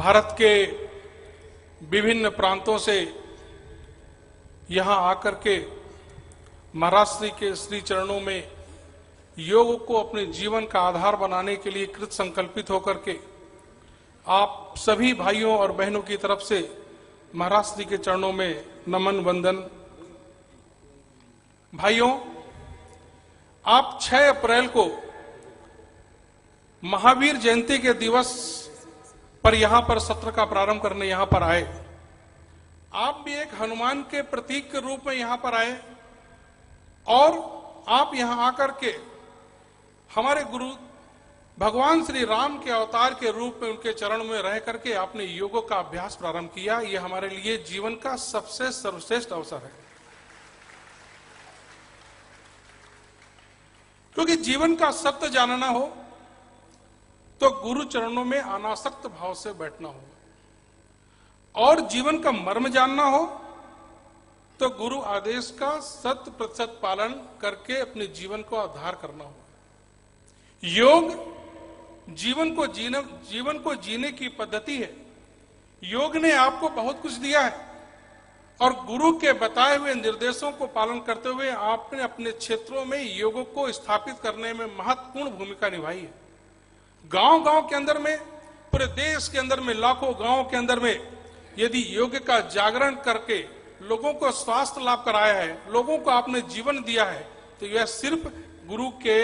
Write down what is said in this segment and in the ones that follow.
भारत के विभिन्न प्रांतों से यहां आकर के महाराज श्री के श्री चरणों में योग को अपने जीवन का आधार बनाने के लिए कृत संकल्पित होकर के आप सभी भाइयों और बहनों की तरफ से महाराज श्री के चरणों में नमन वंदन। भाइयों, आप 6 अप्रैल को महावीर जयंती के दिवस पर यहां पर सत्र का प्रारंभ करने यहां पर आए। आप भी एक हनुमान के प्रतीक के रूप में यहां पर आए और आप यहां आकर के हमारे गुरु भगवान श्री राम के अवतार के रूप में उनके चरण में रह करके आपने योग का अभ्यास प्रारंभ किया। यह हमारे लिए जीवन का सबसे सर्वश्रेष्ठ अवसर है, क्योंकि जीवन का सत्य जानना हो तो गुरु चरणों में अनासक्त भाव से बैठना होगा और जीवन का मर्म जानना हो तो गुरु आदेश का 100% पालन करके अपने जीवन को आधार करना होगा। योग जीवन को जीने की पद्धति है। योग ने आपको बहुत कुछ दिया है और गुरु के बताए हुए निर्देशों को पालन करते हुए आपने अपने क्षेत्रों में योग को स्थापित करने में महत्वपूर्ण भूमिका निभाई है। गांव-गांव के अंदर में, पूरे देश के अंदर में, लाखों गांव के अंदर में यदि योग का जागरण करके लोगों को स्वास्थ्य लाभ कराया है, लोगों को आपने जीवन दिया है, तो यह सिर्फ गुरु के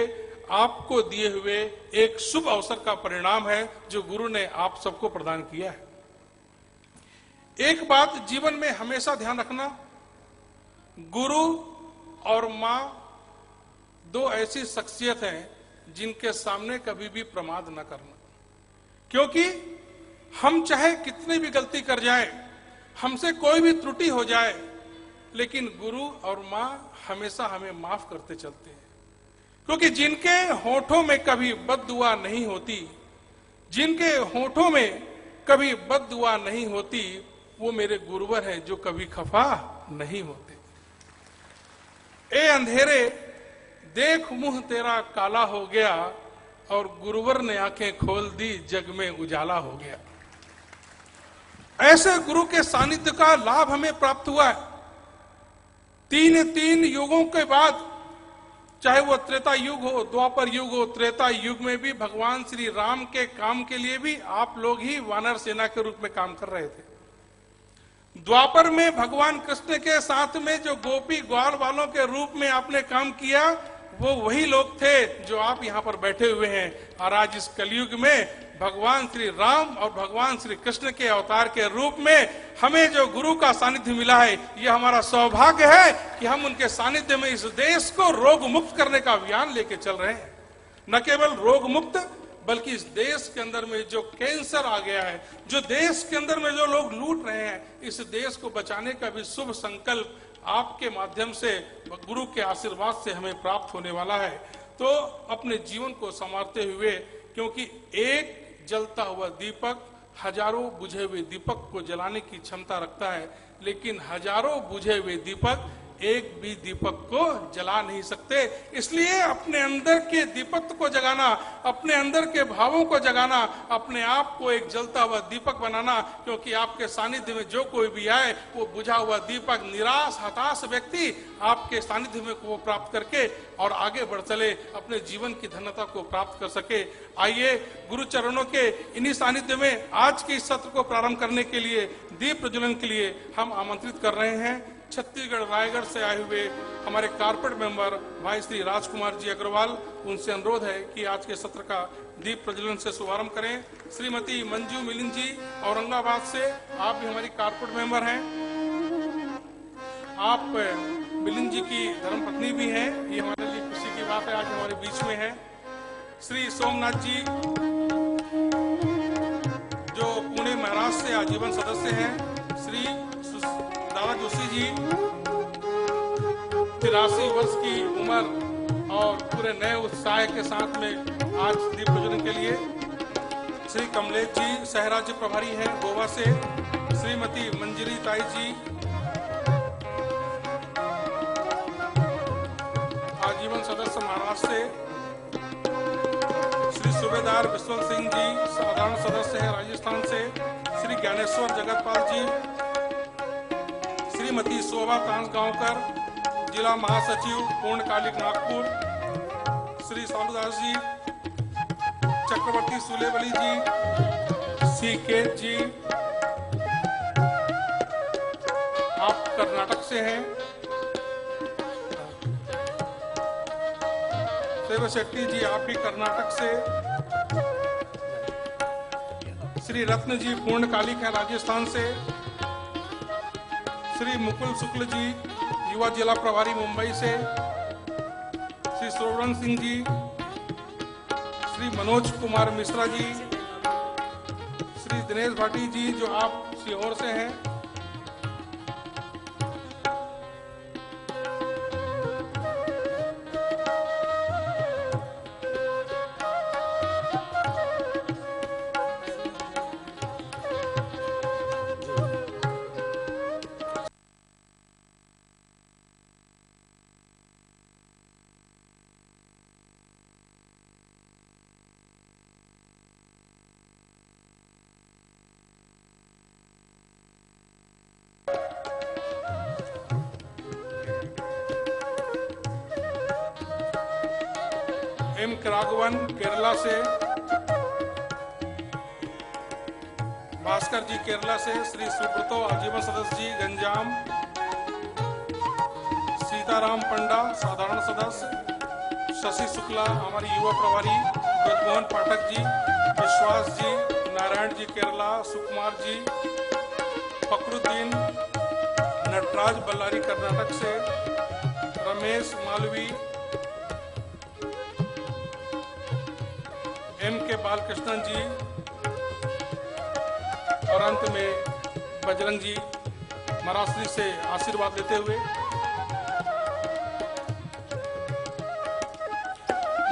आपको दिए हुए एक शुभ अवसर का परिणाम है जो गुरु ने आप सबको प्रदान किया है। एक बात जीवन में हमेशा ध्यान रखना, गुरु और मां 2 ऐसी शख्सियत हैं जिनके सामने कभी भी प्रमाद न करना, क्योंकि हम चाहे कितनी भी गलती कर जाएं, हमसे कोई भी त्रुटि हो जाए, लेकिन गुरु और मां हमेशा हमें माफ करते चलते हैं, क्योंकि जिनके होठों में कभी बद्दुआ नहीं होती, जिनके होठों में कभी बद्दुआ नहीं होती, वो मेरे गुरुवर हैं जो कभी खफा नहीं होते। ए अंधेरे देख मुंह तेरा काला हो गया और गुरुवर ने आंखें खोल दी, जग में उजाला हो गया। ऐसे गुरु के सानिध्य का लाभ हमें प्राप्त हुआ है। 3 युगों के बाद, चाहे वो त्रेता युग हो, द्वापर युग हो, त्रेता युग में भी भगवान श्री राम के काम के लिए भी आप लोग ही वानर सेना के रूप में काम कर रहे थे। द्वापर में भगवान कृष्ण के साथ में जो गोपी ग्वाल वालों के रूप में आपने काम किया, वो वही लोग थे जो आप यहां पर बैठे हुए हैं। और आज इस कलयुग में भगवान श्री राम और भगवान श्री कृष्ण के अवतार के रूप में हमें जो गुरु का सानिध्य मिला है, यह हमारा सौभाग्य है कि हम उनके सानिध्य में इस देश को रोग मुक्त करने का अभियान लेके चल रहे हैं। न केवल रोग मुक्त, बल्कि इस देश के अंदर में जो कैंसर आ गया है, जो देश के अंदर में जो लोग लूट रहे हैं, इस देश को बचाने का भी शुभ संकल्प आपके माध्यम से, गुरु के आशीर्वाद से हमें प्राप्त होने वाला है। तो अपने जीवन को संवारते हुए, क्योंकि एक जलता हुआ दीपक हजारों बुझे हुए दीपक को जलाने की क्षमता रखता है, लेकिन हजारों बुझे हुए दीपक एक भी दीपक को जला नहीं सकते। इसलिए अपने अंदर के दीपक को जगाना, अपने अंदर के भावों को जगाना, अपने आप को एक जलता हुआ दीपक बनाना, क्योंकि आपके सानिध्य में जो कोई भी आए वो बुझा हुआ दीपक, निराश हताश व्यक्ति आपके सानिध्य में को प्राप्त करके और आगे बढ़ चले, अपने जीवन की धन्यता को प्राप्त कर सके। आइए गुरु चरणों के इन्हीं सानिध्य में आज के इस सत्र को प्रारंभ करने के लिए, दीप प्रज्वलन के लिए हम आमंत्रित कर रहे हैं छत्तीसगढ़ रायगढ़ से आए हुए हमारे कारपोरेट मेंबर भाई श्री राजकुमार जी अग्रवाल। उनसे अनुरोध है कि आज के सत्र का दीप प्रज्वलन से शुभारंभ करें। श्रीमती मंजू मिलिंद जी औरंगाबाद से, आप भी हमारी कारपोरेट मेंबर हैं, आप मिलिंद जी की धर्मपत्नी भी हैं, ये हमारे लिए खुशी की बात है, आज हमारे बीच में है। श्री सोमनाथ जी जो पुणे महाराष्ट्र से आजीवन सदस्य हैं, श्री दादा जोशी जी 83 वर्ष की उम्र और पूरे नए उत्साह के साथ में आज दीप प्रज्वलन के लिए। श्री कमलेश जी सहराज्य प्रभारी हैं गोवा से, श्रीमती मंजरी ताई जी आजीवन सदस्य महाराष्ट्र से, श्री सूबेदार विश्वंत सिंह जी साधारण सदस्य है राजस्थान से, ज्ञानेश्वर जगतपाल जी, श्रीमती शोभा तांसगांवकर, जिला महासचिव पूर्णकालिक नागपुर, श्री सालुदास जी, चक्रवर्ती सुलेबली जी, सी केत जी, आप कर्नाटक से हैं, देव शेट्टी जी आप भी कर्नाटक से, श्री रत्न जी पूर्णकालिक है राजस्थान से, श्री मुकुल शुक्ल जी युवा जिला प्रभारी मुंबई से, श्री सोवरण सिंह जी, श्री मनोज कुमार मिश्रा जी, श्री दिनेश भाटी जी जो आप सीहोर से हैं, एम राघवन केरला से, भास्कर जी केरला से, श्री सुब्रतो आजीवन सदस्य जी गंजाम, सीताराम पंडा साधारण सदस्य, शशि शुक्ला हमारी युवा प्रभारी, ब्रजमोहन पाठक जी, विश्वास जी, नारायण जी केरला, सुकुमार जी, फकरुद्दीन, नटराज बल्लारी कर्नाटक से, रमेश मालवी, एम के बालकृष्णन जी और अंत में बजरंग जी महाराष्ट्र से आशीर्वाद लेते हुए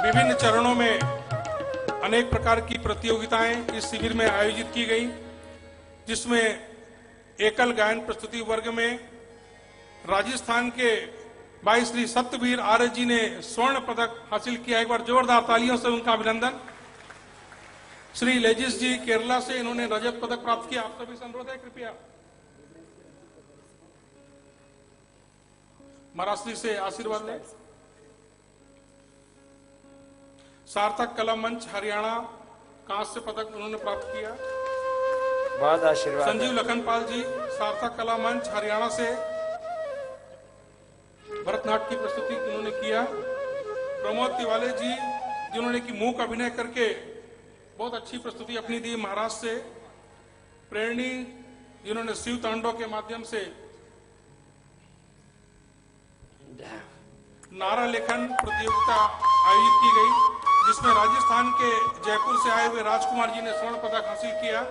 विभिन्न चरणों में अनेक प्रकार की प्रतियोगिताएं इस शिविर में आयोजित की गई, जिसमें एकल गायन प्रस्तुति वर्ग में राजस्थान के भाई श्री सत्यवीर आर्य जी ने स्वर्ण पदक हासिल किया। एक बार जोरदार तालियों से उनका अभिनंदन। श्री लेजिस जी केरला से, इन्होंने रजत पदक प्राप्त किया। आप सभी से अनुरोध है कृपया महाराष्ट्र से आशीर्वाद लें। सार्थक कला मंच हरियाणा कांस्य पदक उन्होंने प्राप्त किया। बहुत आशीर्वाद। संजीव लखनपाल जी सार्थक कला मंच हरियाणा से भरतनाट्यम की प्रस्तुति उन्होंने किया। प्रमोद तिवारी जी जिन्होंने की मूक अभिनय करके बहुत अच्छी प्रस्तुति अपनी दी महाराष्ट्र से। प्रेरणी जिन्होंने शिव तांडव के माध्यम से नारा लेखन प्रतियोगिता आयोजित की गई, जिसमें राजस्थान के जयपुर से आए हुए राजकुमार जी ने स्वर्ण पदक हासिल किया।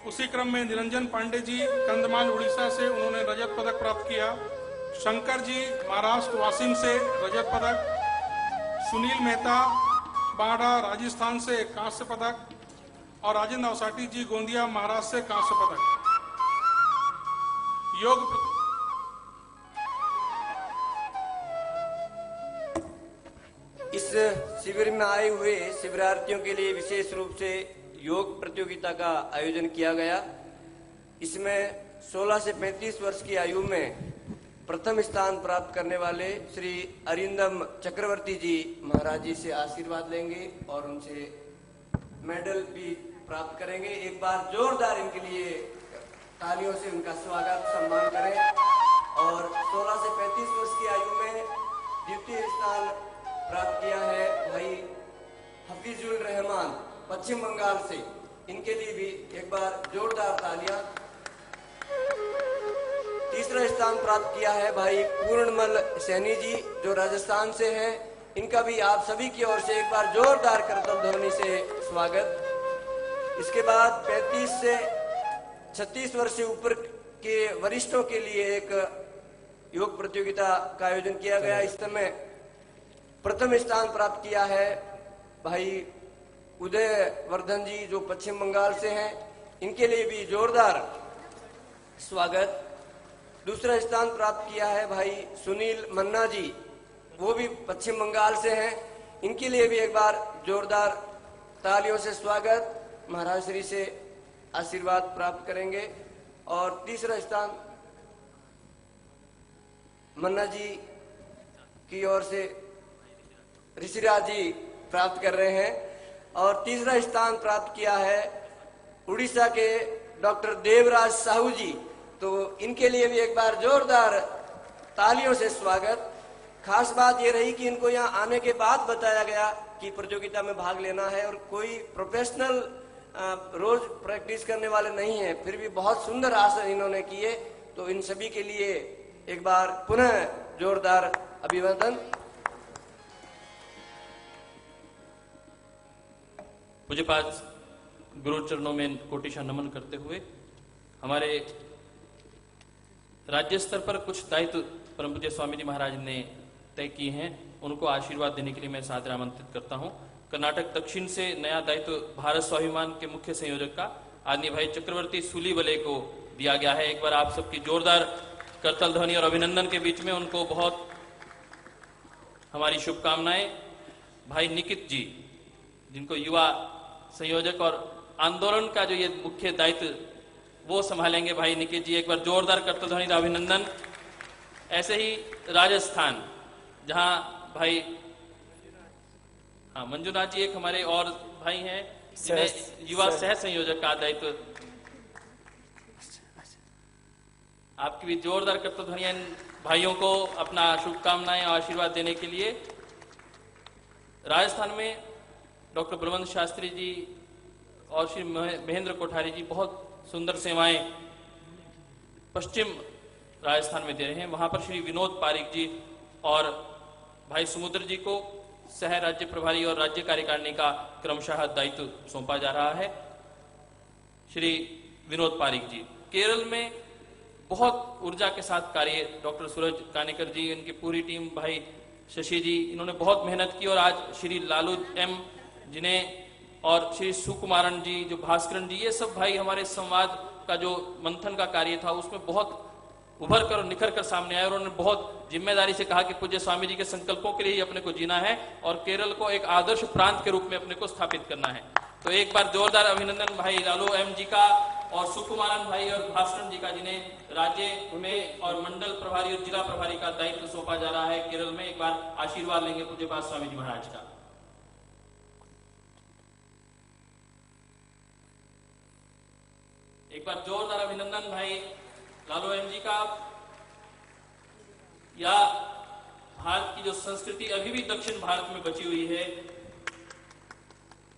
उसी क्रम में निरंजन पांडे जी कंधमाल उड़ीसा से, उन्होंने रजत पदक प्राप्त किया। शंकर जी महाराष्ट्र वाशिम से रजत पदक। सुनील मेहता बाड़ा राजस्थान से कांस्य पदक और राजेंद्र अवसाटी जी गोंदिया महाराष्ट्र से कांस्य पदक। योग इस शिविर में आए हुए शिविरार्थियों के लिए विशेष रूप से योग प्रतियोगिता का आयोजन किया गया। इसमें 16 से 35 वर्ष की आयु में प्रथम स्थान प्राप्त करने वाले श्री अरिंदम चक्रवर्ती जी महाराज जी से आशीर्वाद लेंगे और उनसे मेडल भी प्राप्त करेंगे। एक बार जोरदार इनके लिए तालियों से उनका स्वागत सम्मान करें। और 16 से 35 वर्ष की आयु में द्वितीय स्थान प्राप्त किया है भाई हफीजुल रहमान पश्चिम बंगाल से, इनके लिए भी एक बार जोरदार तालियां। तीसरा स्थान प्राप्त किया है भाई पूर्णमल सैनी जी जो राजस्थान से हैं, इनका भी आप सभी की ओर से एक बार जोरदार करतल ध्वनि से स्वागत। इसके बाद 35 से 36 वर्ष से ऊपर के वरिष्ठों के लिए एक योग प्रतियोगिता का आयोजन किया गया। इस समय प्रथम स्थान प्राप्त किया है भाई उदय वर्धन जी जो पश्चिम बंगाल से हैं, इनके लिए भी जोरदार स्वागत। दूसरा स्थान प्राप्त किया है भाई सुनील मन्ना जी, वो भी पश्चिम बंगाल से हैं, इनके लिए भी एक बार जोरदार तालियों से स्वागत। महाराज श्री से आशीर्वाद प्राप्त करेंगे। और तीसरा स्थान मन्ना जी की ओर से ऋषिराज जी प्राप्त कर रहे हैं। और तीसरा स्थान प्राप्त किया है उड़ीसा के डॉक्टर देवराज साहू जी। तो इनके लिए भी एक बार जोरदार तालियों से स्वागत। खास बात ये रही कि इनको यहाँ आने के बाद बताया गया कि प्रतियोगिता में भाग लेना है, और कोई प्रोफेशनल रोज प्रैक्टिस करने वाले नहीं है, फिर भी बहुत सुंदर आसन इन्होंने किए। तो इन सभी के लिए एक बार पुनः जोरदार अभिवादन। पूज्यपाद गुरु चरणों में कोटिशा नमन करते हुए हमारे राज्य स्तर पर कुछ दायित्व परम पूज्य स्वामी जी महाराज ने तय किए हैं, उनको आशीर्वाद देने के लिए मैं सादर आमंत्रित करता हूं। कर्नाटक दक्षिण से नया दायित्व भारत स्वाभिमान के मुख्य संयोजक का आदरणीय भाई चक्रवर्ती सूलीबले को दिया गया है। एक बार आप सबकी जोरदार करतल ध्वनि और अभिनंदन के बीच में उनको बहुत हमारी शुभकामनाएं। भाई निकित जी, जिनको युवा संयोजक और आंदोलन का जो ये मुख्य दायित्व वो संभालेंगे, भाई निकित जी, एक बार जोरदार करतल ध्वनि का अभिनंदन। ऐसे ही राजस्थान, जहां भाई मंजुनाथ जी एक हमारे और भाई हैं, जिन्हें युवा सह संयोजक का दायित्व। आपकी भी जोरदार करतल ध्वनि इन भाइयों को अपना शुभकामनाएं और आशीर्वाद देने के लिए। राजस्थान में डॉक्टर बलवंत शास्त्री जी और श्री महेंद्र कोठारी जी बहुत सुंदर सेवाएं पश्चिम राजस्थान में दे रहे हैं। वहां पर श्री विनोद पारिक जी और भाई समुद्र जी को सह राज्य प्रभारी और राज्य कार्यकारिणी का क्रमशः दायित्व सौंपा जा रहा है। श्री विनोद पारिक जी केरल में बहुत ऊर्जा के साथ कार्य, डॉक्टर सूरज कानेकर जी, इनकी पूरी टीम, भाई शशि जी, इन्होंने बहुत मेहनत की। और आज श्री लालू एम जिन्हें और श्री सुकुमारन जी, जो भास्करन जी, ये सब भाई हमारे संवाद का जो मंथन का कार्य था उसमें बहुत उभर कर और निखर कर सामने आए। और उन्होंने बहुत जिम्मेदारी से कहा कि पूज्य स्वामी जी के संकल्पों के लिए ही अपने को जीना है और केरल को एक आदर्श प्रांत के रूप में अपने को स्थापित करना है। तो एक बार जोरदार अभिनंदन भाई लालू एम जी का और सुकुमारन भाई और भास्करन जी का, जिन्हें राज्य में और मंडल प्रभारी और जिला प्रभारी का दायित्व सौंपा जा रहा है केरल में। एक बार आशीर्वाद लेंगे पूज्यपाद स्वामी जी महाराज का। एक बार जोरदार अभिनंदन भाई लालू एम जी का। या भारत की जो संस्कृति अभी भी दक्षिण भारत में बची हुई है,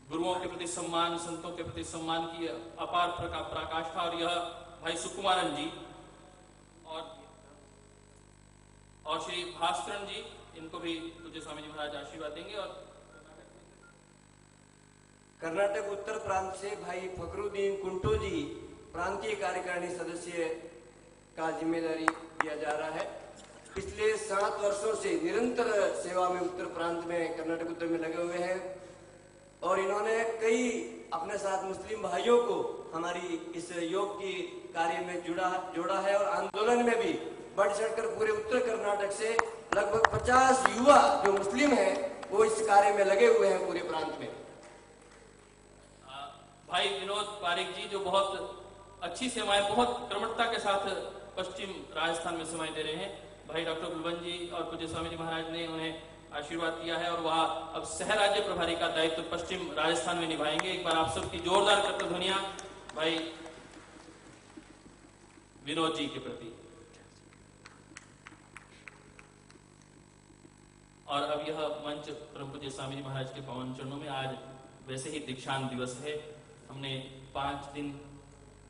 गुरुओं के प्रति सम्मान, संतों के प्रति सम्मान की अपार पराकाष्ठा। और यह भाई सुकुमारन जी और श्री भास्करन जी, इनको भी पूज्य स्वामी जी महाराज आशीर्वाद देंगे। और कर्नाटक उत्तर प्रांत से भाई फकरुद्दीन कुंटो जी प्रांतीय कार्यकारिणी सदस्य का जिम्मेदारी दिया जा रहा है। पिछले 7 वर्षों से निरंतर सेवा में उत्तर प्रांत में, कर्नाटक उत्तर में लगे हुए हैं। और इन्होंने कई अपने साथ मुस्लिम भाइयों को हमारी इस योग की कार्य में जोड़ा है। और आंदोलन में भी बढ़ चढ़कर पूरे उत्तर कर्नाटक से लगभग 50 युवा जो मुस्लिम हैं वो इस कार्य में लगे हुए हैं पूरे प्रांत में। भाई विनोद पारिक जी, जो बहुत अच्छी सेवाएं बहुत कर्मठता के साथ पश्चिम राजस्थान में सेवाएं दे रहे हैं। भाई डॉक्टर बलवंत जी और पूज्य स्वामी जी महाराज ने उन्हें आशीर्वाद दिया है और वह अब सह राज्य प्रभारी का दायित्व पश्चिम राजस्थान में निभाएंगे। एक बार आप सबकी जोरदार करतल ध्वनियां भाई विनोद जी के प्रति। और अब यह मंच परम पूज्य स्वामी जी महाराज के पावन चरणों में। आज वैसे ही दीक्षांत दिवस है, हमने 5 दिन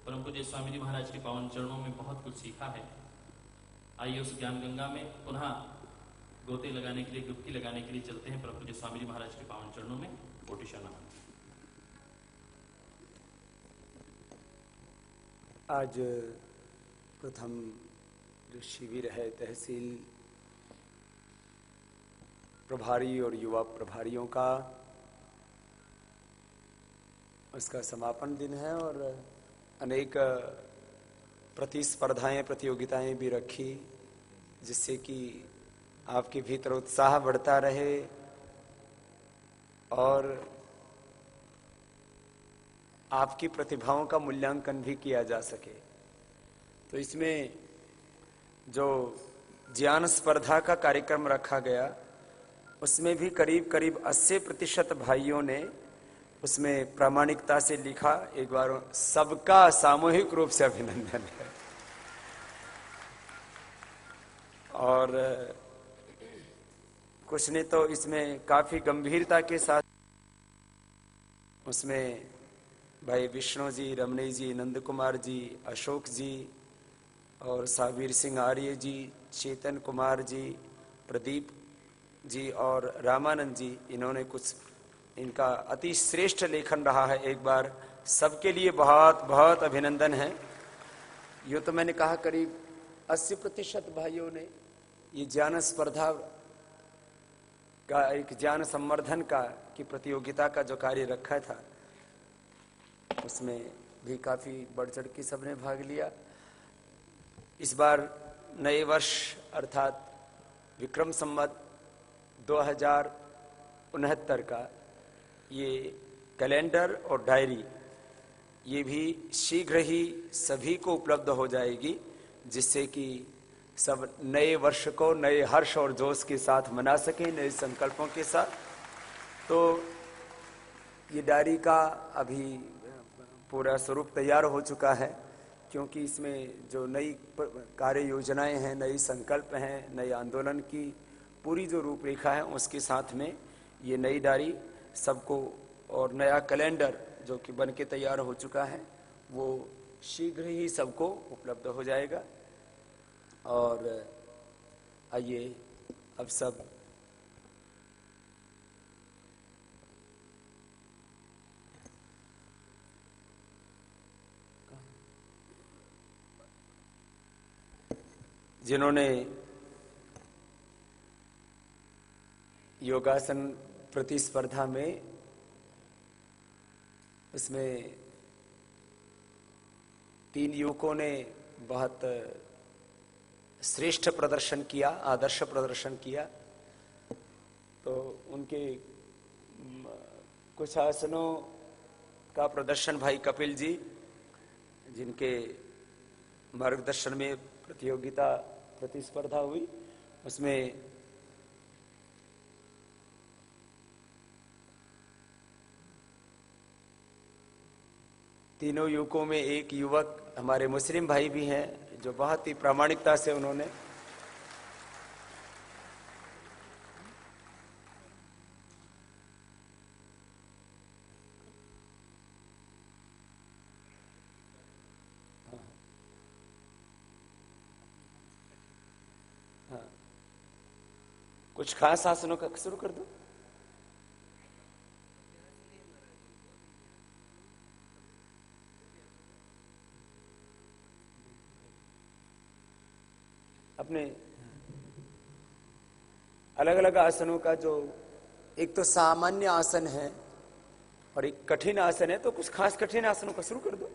परम पूज्य स्वामी जी महाराज के पावन चरणों में बहुत कुछ सीखा है। आइए उस ज्ञान गंगा में पुनः गोते लगाने के लिए, डुबकी लगाने के लिए चलते हैं परम पूज्य स्वामी जी महाराज के पावन चरणों में। कोटिशा नमन। आज प्रथम जो शिविर है तहसील प्रभारी और युवा प्रभारियों का, उसका समापन दिन है और अनेक प्रतिस्पर्धाएं, प्रतियोगिताएं भी रखी, जिससे कि आपके भीतर उत्साह बढ़ता रहे और आपकी प्रतिभाओं का मूल्यांकन भी किया जा सके। तो इसमें जो ज्ञान स्पर्धा का कार्यक्रम रखा गया उसमें भी करीब करीब 80% भाइयों ने उसमें प्रामाणिकता से लिखा। एक बार सबका सामूहिक रूप से अभिनंदन है। और कुछ ने तो इसमें काफी गंभीरता के साथ उसमें भाई विष्णु जी, रमणी जी, नंद कुमार जी, अशोक जी और साबीर सिंह आर्य जी, चेतन कुमार जी, प्रदीप जी और रामानंद जी, इन्होंने कुछ, इनका अति श्रेष्ठ लेखन रहा है। एक बार सबके लिए बहुत बहुत अभिनंदन है। यो तो मैंने कहा करीब 80% भाइयों ने ये ज्ञान स्पर्धा का, एक ज्ञान संवर्धन का की प्रतियोगिता का जो कार्य रखा था उसमें भी काफी बढ़ चढ़ के सबने भाग लिया। इस बार नए वर्ष अर्थात विक्रम संवत 2069 का ये कैलेंडर और डायरी ये भी शीघ्र ही सभी को उपलब्ध हो जाएगी, जिससे कि सब नए वर्ष को नए हर्ष और जोश के साथ मना सकें, नए संकल्पों के साथ। तो ये डायरी का अभी पूरा स्वरूप तैयार हो चुका है, क्योंकि इसमें जो नई कार्य योजनाएं हैं, नई संकल्प हैं, नए आंदोलन की पूरी जो रूपरेखा है उसके साथ में ये नई डायरी सबको, और नया कैलेंडर जो कि बन के तैयार हो चुका है वो शीघ्र ही सबको उपलब्ध हो जाएगा। और आइए अब सब जिन्होंने योगासन प्रतिस्पर्धा में इसमें 3 युवकों ने बहुत श्रेष्ठ प्रदर्शन किया, आदर्श प्रदर्शन किया। तो उनके कुछ आसनों का प्रदर्शन भाई कपिल जी, जिनके मार्गदर्शन में प्रतियोगिता प्रतिस्पर्धा हुई, उसमें तीनों युवकों में एक युवक हमारे मुस्लिम भाई भी हैं, जो बहुत ही प्रामाणिकता से उन्होंने कुछ खास आसनों का शुरू कर दो। अपने अलग अलग आसनों का, जो एक तो सामान्य आसन है और एक कठिन आसन है, तो कुछ खास कठिन आसनों का शुरू कर दो।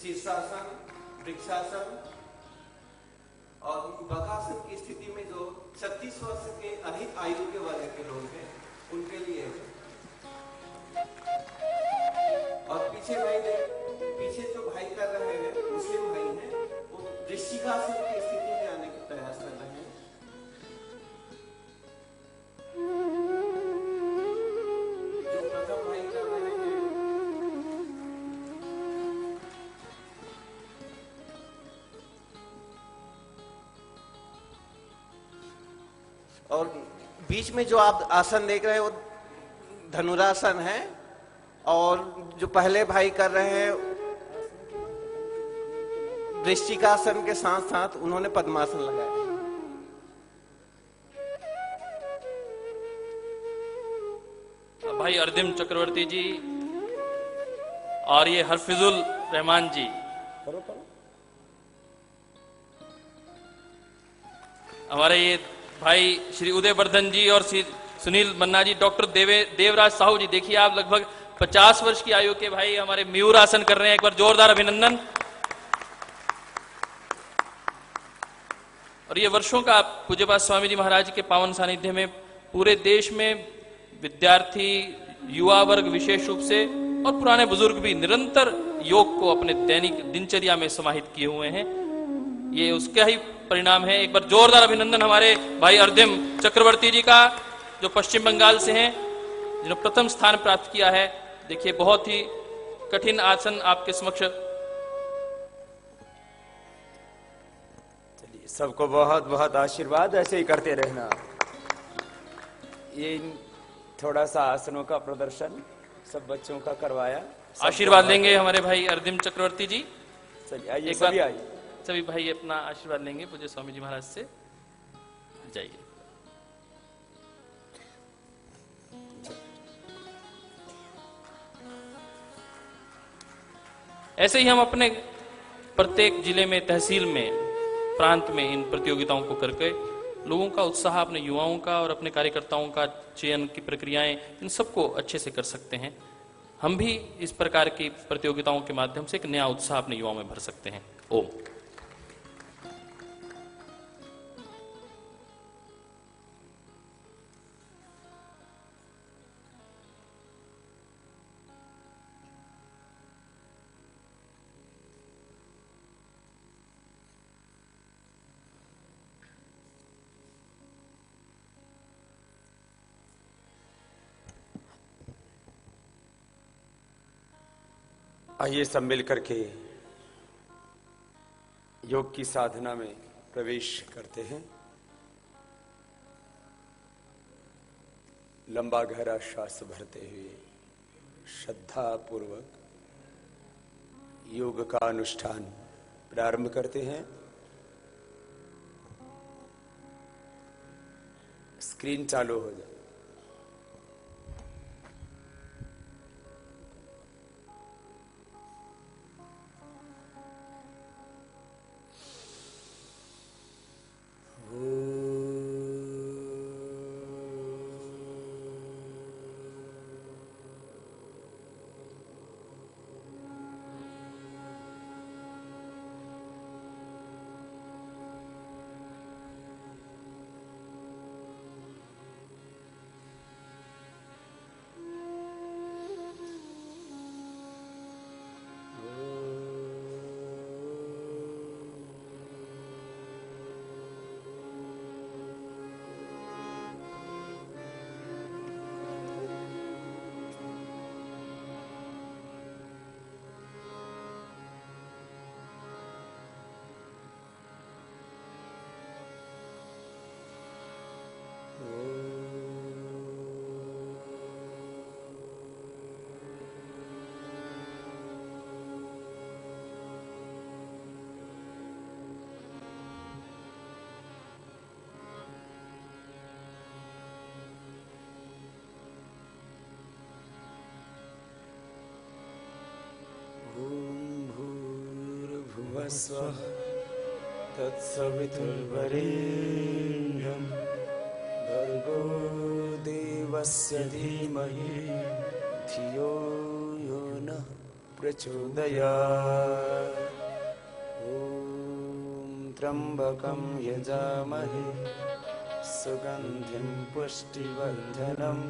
शीर्षासन, वृक्षासन और बकासन की स्थिति में जो 36 वर्ष के अधिक आयु के वर्ग के लोग हैं उनके लिए है। और पीछे जो भाई कर रहे हैं, मुस्लिम भाई हैं, वो वृश्चिकासन की स्थिति में आने का प्रयास कर रहे हैं। जो प्रथम भाई कर रहे हैं और बीच में जो आप आसन देख रहे हैं वो धनुरासन है, और जो पहले भाई कर रहे हैं वृश्चिकासन के साथ साथ उन्होंने पद्मासन लगाया। भाई अर्दिम चक्रवर्ती जी और ये हरफिजुल रहमान जी, हमारे ये भाई श्री उदय वर्धन जी और श्री सुनील मन्ना जी, डॉक्टर देवराज साहू जी, देखिए आप लगभग 50 वर्ष की आयु के भाई हमारे मयूर आसन कर रहे हैं। एक बार जोरदार अभिनंदन। और ये वर्षों का पूज्यपाद स्वामी जी महाराज के पावन सानिध्य में पूरे देश में विद्यार्थी, युवा वर्ग विशेष रूप से और पुराने बुजुर्ग भी निरंतर योग को अपने दैनिक दिनचर्या में समाहित किए हुए हैं। ये उसका ही परिणाम है। एक बार जोरदार अभिनंदन हमारे भाई अर्दिम चक्रवर्ती जी का, जो पश्चिम बंगाल से हैं, जिन्होंने प्रथम स्थान प्राप्त किया है। देखिए बहुत ही कठिन आसन आपके समक्ष। चलिए, सबको बहुत बहुत आशीर्वाद, ऐसे ही करते रहना। ये थोड़ा सा आसनों का प्रदर्शन सब बच्चों का करवाया। आशीर्वाद लेंगे हमारे भाई अर्दिम चक्रवर्ती जी। चलिए आइए, सभी आइए। सभी भाई अपना आशीर्वाद लेंगे पूज्य स्वामी जी महाराज से। जाइए। ऐसे ही हम अपने प्रत्येक जिले में, तहसील में, प्रांत में इन प्रतियोगिताओं को करके लोगों का उत्साह, अपने युवाओं का और अपने कार्यकर्ताओं का चयन की प्रक्रियाएं, इन सबको अच्छे से कर सकते हैं। हम भी इस प्रकार की प्रतियोगिताओं के माध्यम से एक नया उत्साह अपने युवाओं में भर सकते हैं। ओम। आइए सब मिलकर के योग की साधना में प्रवेश करते हैं। लंबा गहरा श्वास भरते हुए श्रद्धा पूर्वक योग का अनुष्ठान प्रारंभ करते हैं। स्क्रीन चालू हो जाए। स्वः तत्सवितुर्वरेण्यं भर्गो देवस्य धीमहि धियो यो नः प्रचोदयात्। ॐ त्र्यम्बकं यजामहे सुगन्धिं पुष्टिवर्धनम्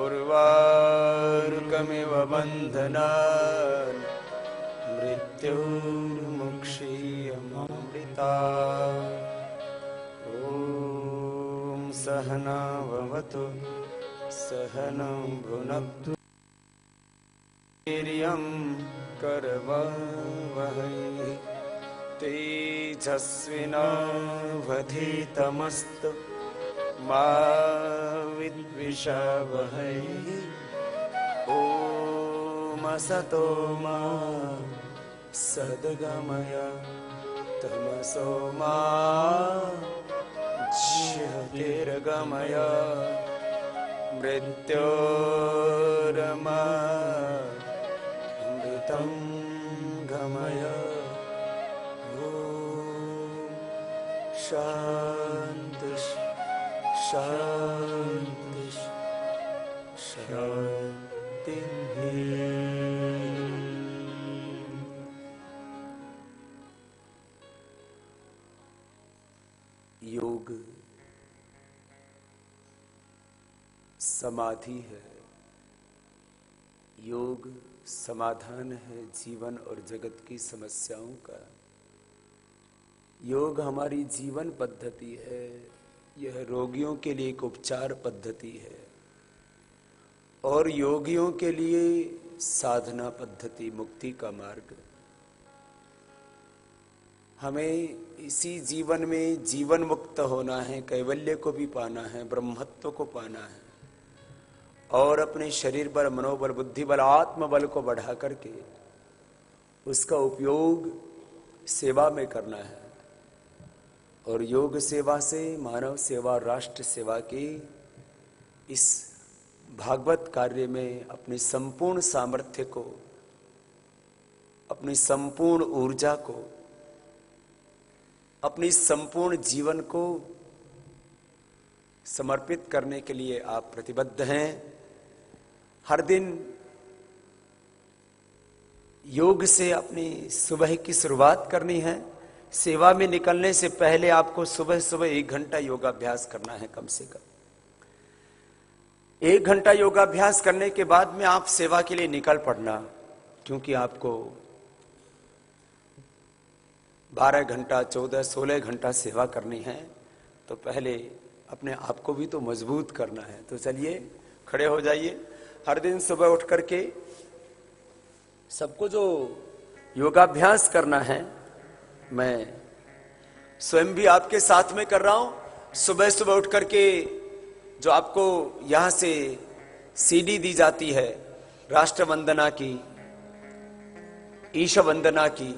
उर्वारुकमिव बन्धनान् मृत्युर्मुक्षीयमामृता। ॐ सहना भवतु सहनं भुनक्तु वीर्यं करवावहै तेजस्विनावधीतमस्तु मा विद्विषावहै ओम असतो मा सद्गमय तमसो मा ज्योतिर्गमय मृत्योरमृतं गमय ओम शांति शांति शांति। योग समाधि है, योग समाधान है जीवन और जगत की समस्याओं का। योग हमारी जीवन पद्धति है, यह रोगियों के लिए एक उपचार पद्धति है और योगियों के लिए साधना पद्धति, मुक्ति का मार्ग। हमें इसी जीवन में जीवन मुक्त होना है, कैवल्य को भी पाना है, ब्रह्मत्व को पाना है और अपने शरीर बल, मनोबल, बुद्धि बल, आत्मबल को बढ़ा करके उसका उपयोग सेवा में करना है। और योग सेवा से मानव सेवा, राष्ट्र सेवा के इस भागवत कार्य में अपने संपूर्ण सामर्थ्य को, अपनी संपूर्ण ऊर्जा को, अपनी संपूर्ण जीवन को समर्पित करने के लिए आप प्रतिबद्ध हैं। हर दिन योग से अपनी सुबह की शुरुआत करनी है। सेवा में निकलने से पहले आपको सुबह सुबह 1 घंटा योगाभ्यास करना है कम से कम। 1 घंटा योगाभ्यास करने के बाद में आप सेवा के लिए निकल पड़ना, क्योंकि आपको 12 घंटा, 14, 16 घंटा सेवा करनी है। तो पहले अपने आप को भी तो मजबूत करना है। तो चलिए खड़े हो जाइए। हर दिन सुबह उठ करके सबको जो योगाभ्यास करना है, मैं स्वयं भी आपके साथ में कर रहा हूं। सुबह सुबह उठ करके जो आपको यहां से सीडी दी जाती है राष्ट्र वंदना की, ईश वंदना की,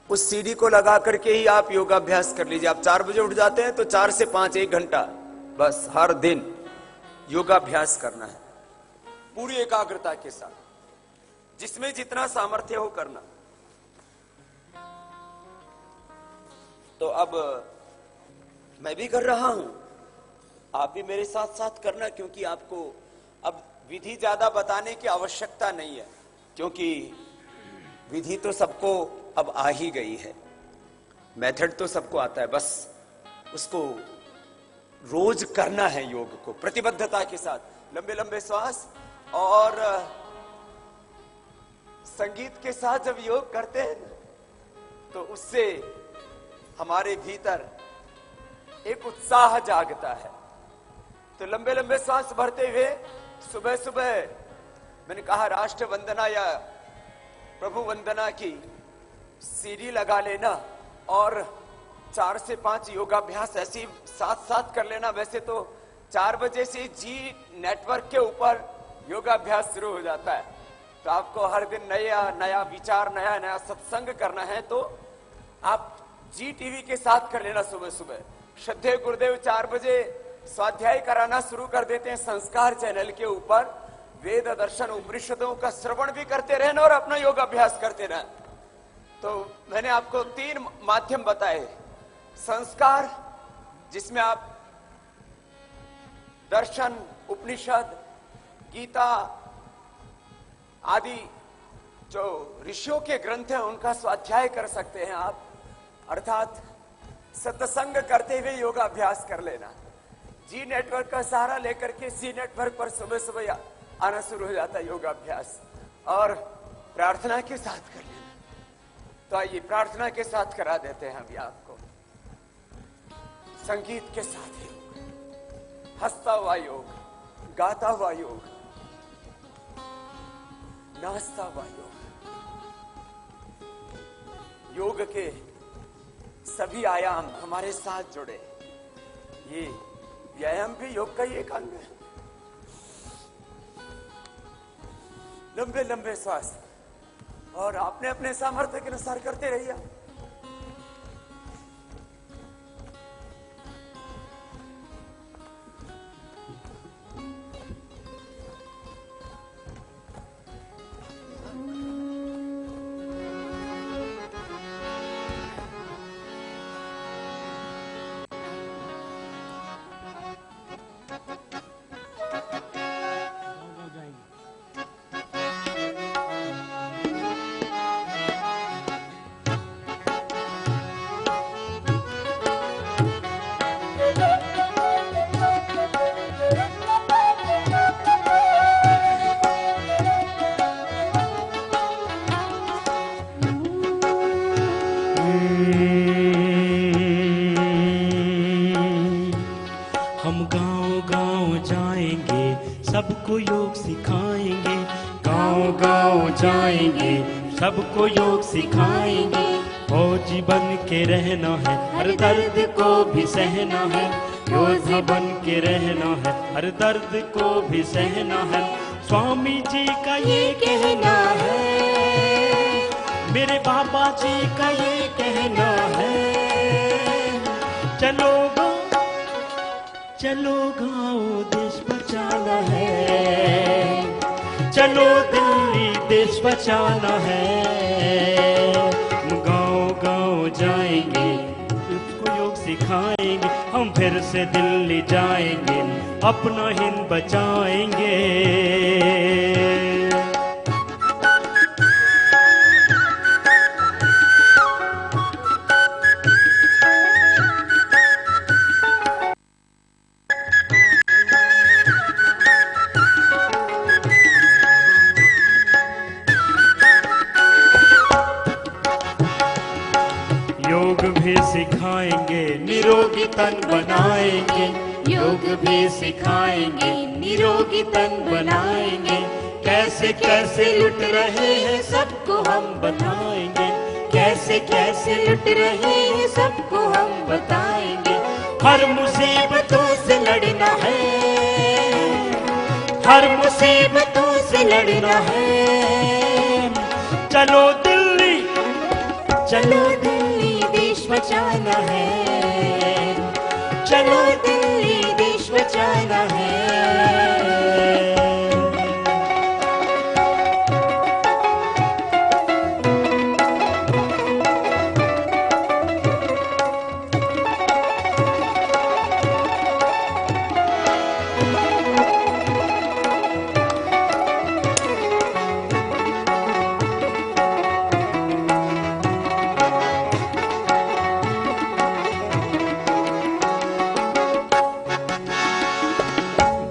उस सीडी को लगा करके ही आप योगाभ्यास कर लीजिए। आप 4 बजे उठ जाते हैं तो 4 से 5 1 घंटा बस हर दिन योगाभ्यास करना है पूरी एकाग्रता के साथ, जिसमें जितना सामर्थ्य हो करना। तो अब मैं भी कर रहा हूं, आप भी मेरे साथ साथ करना, क्योंकि आपको अब विधि ज्यादा बताने की आवश्यकता नहीं है, क्योंकि विधि तो सबको अब आ ही गई है, मेथड तो सबको आता है। बस उसको रोज करना है योग को प्रतिबद्धता के साथ। लंबे लंबे श्वास और संगीत के साथ जब योग करते हैं तो उससे हमारे भीतर एक उत्साह जागता है। तो लंबे लंबे श्वास भरते हुए सुबह सुबह मैंने कहा राष्ट्र वंदना या प्रभु वंदना की सीढ़ी लगा लेना और 4 से 5 योगाभ्यास ऐसे साथ साथ कर लेना। वैसे तो 4 बजे से जी नेटवर्क के ऊपर योगाभ्यास शुरू हो जाता है, तो आपको हर दिन नया नया विचार, नया नया सत्संग करना है तो आप जी टीवी के साथ कर लेना। सुबह सुबह श्रद्धेय गुरुदेव 4 बजे स्वाध्याय कराना शुरू कर देते हैं संस्कार चैनल के ऊपर। वेद दर्शन उपनिषदों का श्रवण भी करते रहना और अपना योगाभ्यास करते रहना। तो मैंने आपको 3 माध्यम बताए। संस्कार, जिसमें आप दर्शन, उपनिषद, गीता आदि जो ऋषियों के ग्रंथ हैं उनका स्वाध्याय कर सकते हैं आप, अर्थात सत्संग करते हुए योगाभ्यास कर लेना। जी नेटवर्क का सहारा लेकर के सी नेटवर्क पर सुबह सुबह आना शुरू हो जाता है योगाभ्यास, और प्रार्थना के साथ कर लेना। तो आइए प्रार्थना के साथ करा देते हैं अभी आपको। संगीत के साथ योग, हंसता हुआ योग, गाता हुआ योग, नाचता हुआ योग। योग के सभी आयाम हमारे साथ जुड़े। ये व्यायाम भी योग का ही एक अंग है। लंबे लंबे श्वास और आपने अपने सामर्थ्य के अनुसार करते रहिए। हम गांव गांव जाएंगे, सबको योग सिखाएंगे। गांव गांव जाएंगे, सबको योग सिखाएंगे। फौजी बन के रहना है, हर दर्द को भी सहना है। योद्धा बन के रहना है, हर दर्द को भी सहना है। स्वामी जी का ये कहना है, मेरे बाबा जी का ये कहना है। चलो चलो गाँव देश बचाना है, चलो दिल्ली देश बचाना है। गाँव गाँव जाएंगे, उसको योग सिखाएंगे। हम फिर से दिल्ली जाएंगे, अपना हिंद बचाएंगे। योग भी सिखाएंगे, निरोगी तन बनाएंगे। योग भी सिखाएंगे, निरोगी तन बनाएंगे। कैसे कैसे लुट रहे हैं सबको हम बताएंगे। कैसे कैसे लुट रहे हैं सबको हम बताएंगे। हर मुसीबतों से लड़ना है, हर मुसीबतों से लड़ना है। चलो दिल्ली, चलो दिल्ली देश बचाना है। चलो दिल्ली देश बचाना है।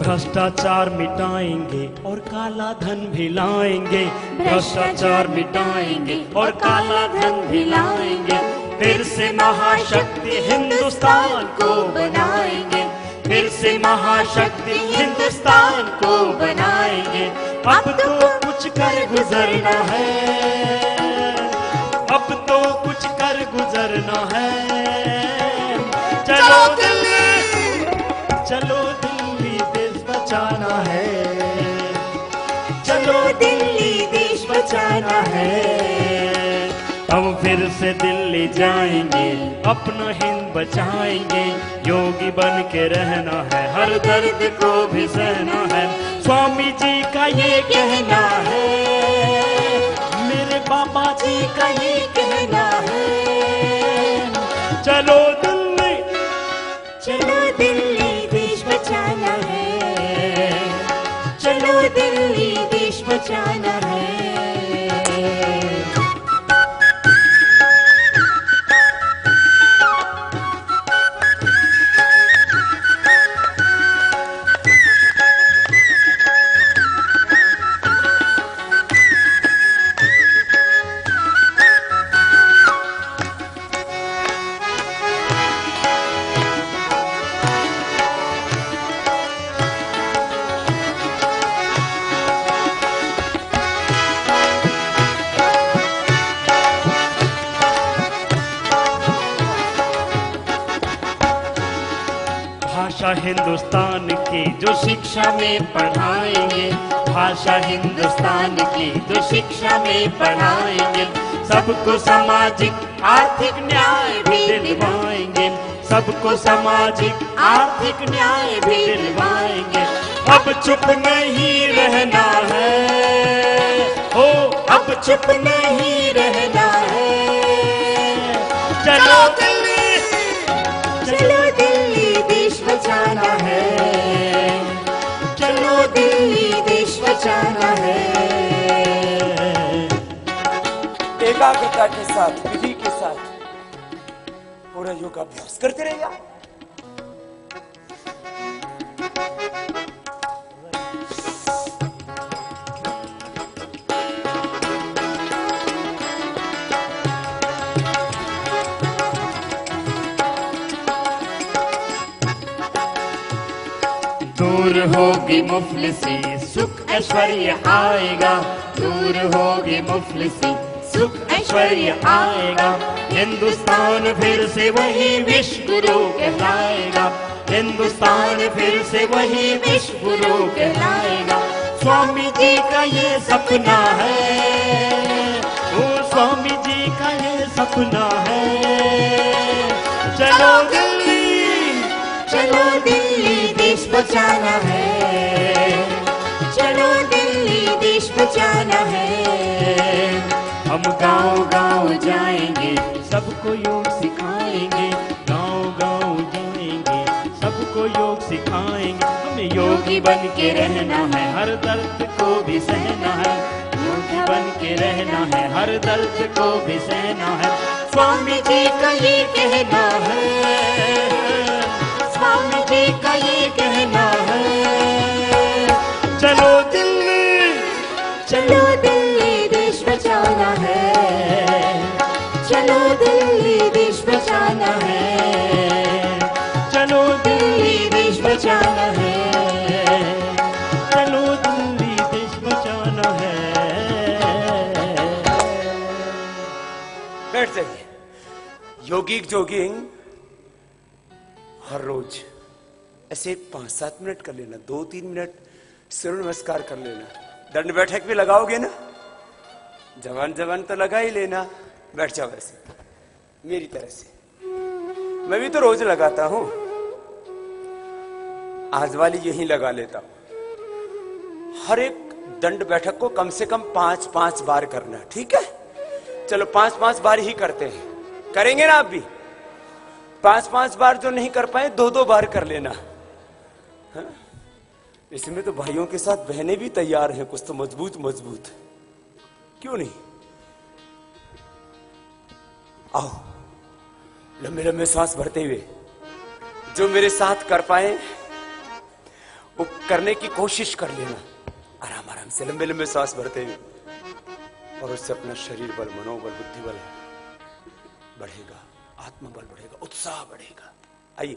भ्रष्टाचार मिटाएंगे और काला धन भी लाएंगे। भ्रष्टाचार मिटाएंगे और काला धन भी लाएंगे। फिर से महाशक्ति हिंदुस्तान को बनाएंगे। फिर से महाशक्ति हिंदुस्तान को बनाएंगे। अब तो कुछ कर गुजरना है, अब तो कुछ कर गुजरना है। चलो दिल्ली, चलो दिल्ली देश बचाना है। चलो दिल्ली देश बचाना है। हम फिर से दिल्ली जाएंगे, अपना हिंद बचाएंगे। योगी बन के रहना है, हर दर्द को भी सहना है। स्वामी जी का ये कहना है, मेरे बाबा जी का ये कहना है। चलो दिल्ली, चलो दिल्ली देश बचाना है। चलो दिल्ली देश बचाना है। भाषा हिंदुस्तान की जो शिक्षा में पढ़ाएंगे, भाषा हिंदुस्तान की जो शिक्षा में पढ़ाएंगे, सबको सामाजिक आर्थिक न्याय भी दिलवाएंगे, सबको सामाजिक आर्थिक न्याय भी दिलवाएंगे। अब चुप नहीं रहना है, हो अब चुप नहीं रहना है। चलो दिल्ली, चलो दिल्ली देश बचाना है, चलो दिल्ली देश बचाना है। एकाग्रता के साथ, विधि के साथ पूरा योगाभ्यास करते रहिए। दूर होगी मुफलिसी, सुख ऐश्वर्य आएगा, दूर होगी मुफलिसी, सुख ऐश्वर्य आएगा। हिंदुस्तान फिर से वही विश्व गुरु कहलाएगा, हिंदुस्तान फिर से वही विश्व गुरु कहलाएगा। स्वामी जी का ये सपना है, ओ स्वामी जी का ये सपना है। चलो दिल्ली, चलो दिल्ली देश बचाना है, चलो दिल्ली देश बचाना है। हम गांव गांव जाएंगे, सबको योग सिखाएंगे, गांव गांव जाएंगे, सबको योग सिखाएंगे। हमें योगी बन के रहना है, हर दर्द को भी सहना है, योगी बन के रहना है, हर दर्द को भी सहना है। स्वामी जी का ये कहना है, स्वामी जी का ये कहना है। चलो दिल्ली, चलो दिल्ली देश बचाना है, चलो दिल्ली देश बचाना है, चलो दिल्ली देश बचाना है, चलो दिल्ली देश बचाना है। बैठ जाइए। योगिक जोगिंग हर रोज ऐसे 5-7 मिनट कर लेना, 2-3 मिनट सूर्य नमस्कार कर लेना। दंड बैठक भी लगाओगे ना, जवान जवान तो लगा ही लेना। बैठ जाओ ऐसे मेरी तरह से, मैं भी तो रोज लगाता हूं, आज वाली यही लगा लेता हूं। हर एक दंड बैठक को कम से कम 5-5 बार करना, ठीक है? चलो 5-5 बार ही करते हैं, करेंगे ना आप भी? 5-5 बार जो नहीं कर पाए 2-2 बार कर लेना। हाँ? इसमें तो भाइयों के साथ बहनें भी तैयार हैं, कुछ तो मजबूत मजबूत, क्यों नहीं? आओ लंबे लंबे सांस भरते हुए जो मेरे साथ कर पाए वो करने की कोशिश कर लेना, आराम आराम से लंबे लंबे सांस भरते हुए, और उससे अपना शरीर बल, मनोबल, बुद्धि बल बढ़ेगा, आत्मबल बढ़ेगा, उत्साह बढ़ेगा। आइए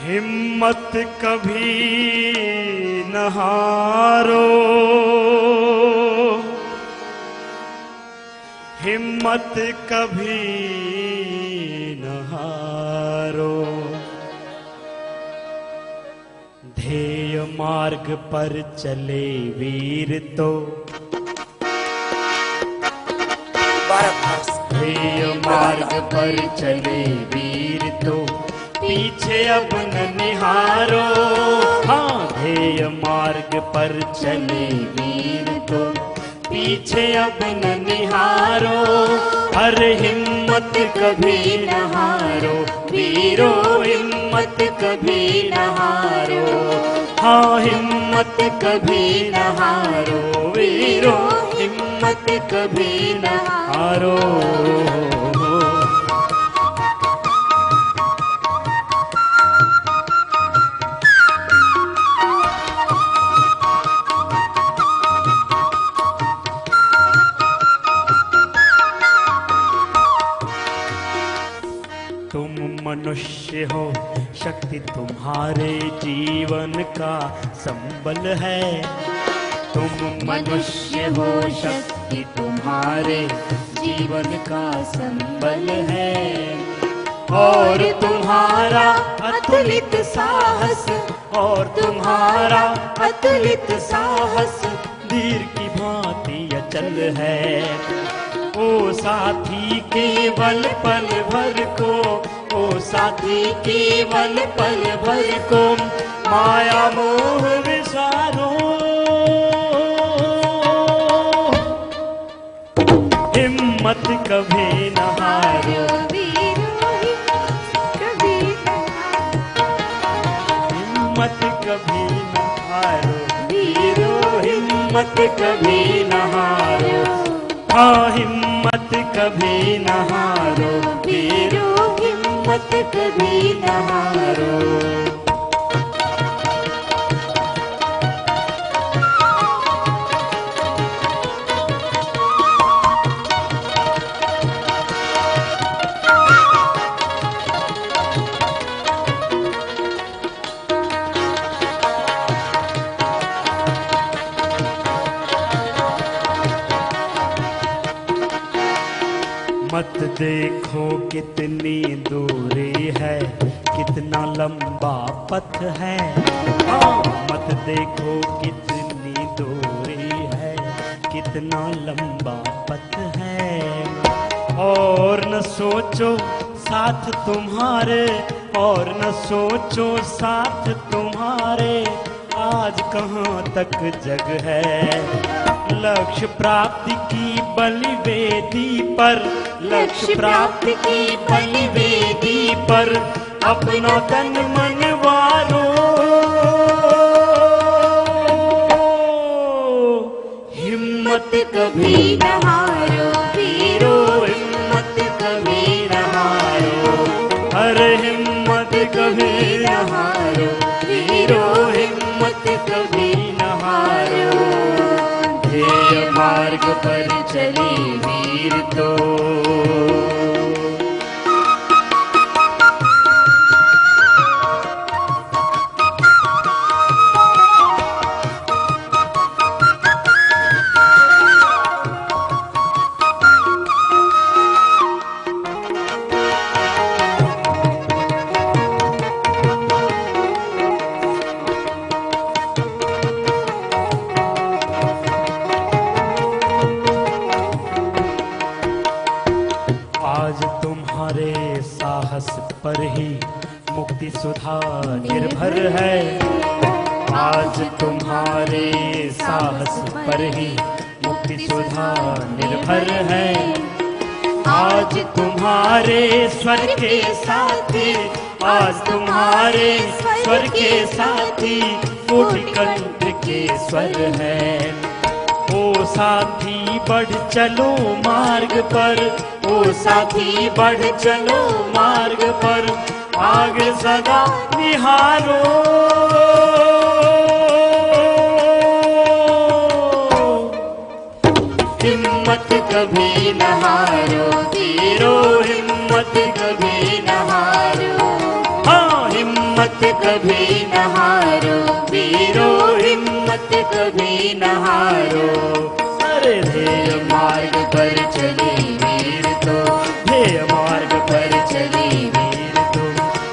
हिम्मत कभी न हारो, हिम्मत कभी न हारो, ध्येय मार्ग पर चले वीर तो, ध्येय मार्ग पर चले वीर तो, पीछे अब न निहारो। हाँ, ध्येय मार्ग पर चले वीर तो, पीछे अब न निहारो। हर हिम्मत कभी न हारो वीरो, हिम्मत कभी न हारो। हाँ, हिम्मत कभी न हारो वीरो, हिम्मत कभी न हारो। तुम मनुष्य हो, शक्ति तुम्हारे जीवन का संबल है। तुम मनुष्य हो, शक्ति तुम्हारे जीवन का संबल है। और तुम्हारा अतुलित साहस, और तुम्हारा अतुलित साहस वीर की भांति अचल है। ओ साथी केवल पल भर को, ओ साथी केवल पल भर को माया मोह विसारो। हिम्मत कभी न हारो, हिम्मत कभी न हारो वीरो, हिम्मत कभी न हारो। हाँ, हिम्मत कभी न हारो वीरो, हिम्मत कभी न हारो। मत देखो कितनी दूरी है, कितना लंबा पथ है। हाँ, मत देखो कितनी दूरी है, कितना लंबा पथ है। और न सोचो साथ तुम्हारे, और न सोचो साथ तुम्हारे आज कहाँ तक जग है। लक्ष्य प्राप्ति की बलिवेदी पर, लक्ष्य प्राप्ति की बलिवेदी पर अपना तन मन वारो। हिम्मत कभी न हारो वीरो, हिम्मत कभी न हारो। अरे हिम्मत कभी न हारो वीरो, हिम्मत कभी न हारो। ध्येय मार्ग पर चले वीर तो पर ही मुक्ति सुधा निर्भर है। आज तुम्हारे साहस पर ही मुक्ति सुधा निर्भर है। आज तुम्हारे स्वर के साथी, आज तुम्हारे स्वर के साथी कोटि कंठ के स्वर है। ओ साथी बढ़ चलो मार्ग पर, ओ साथी बढ़ चलो मार्ग पर आगे सदा निहारो। हिम्मत कभी न हारो वीरो, हिम्मत कभी न हारो। हाँ, हिम्मत कभी न हारो वीरो, हिम्मत कभी न हारो। अरे ध्येय मार्ग पर चले वीर तो, ध्येय मार्ग पर चले वीर तो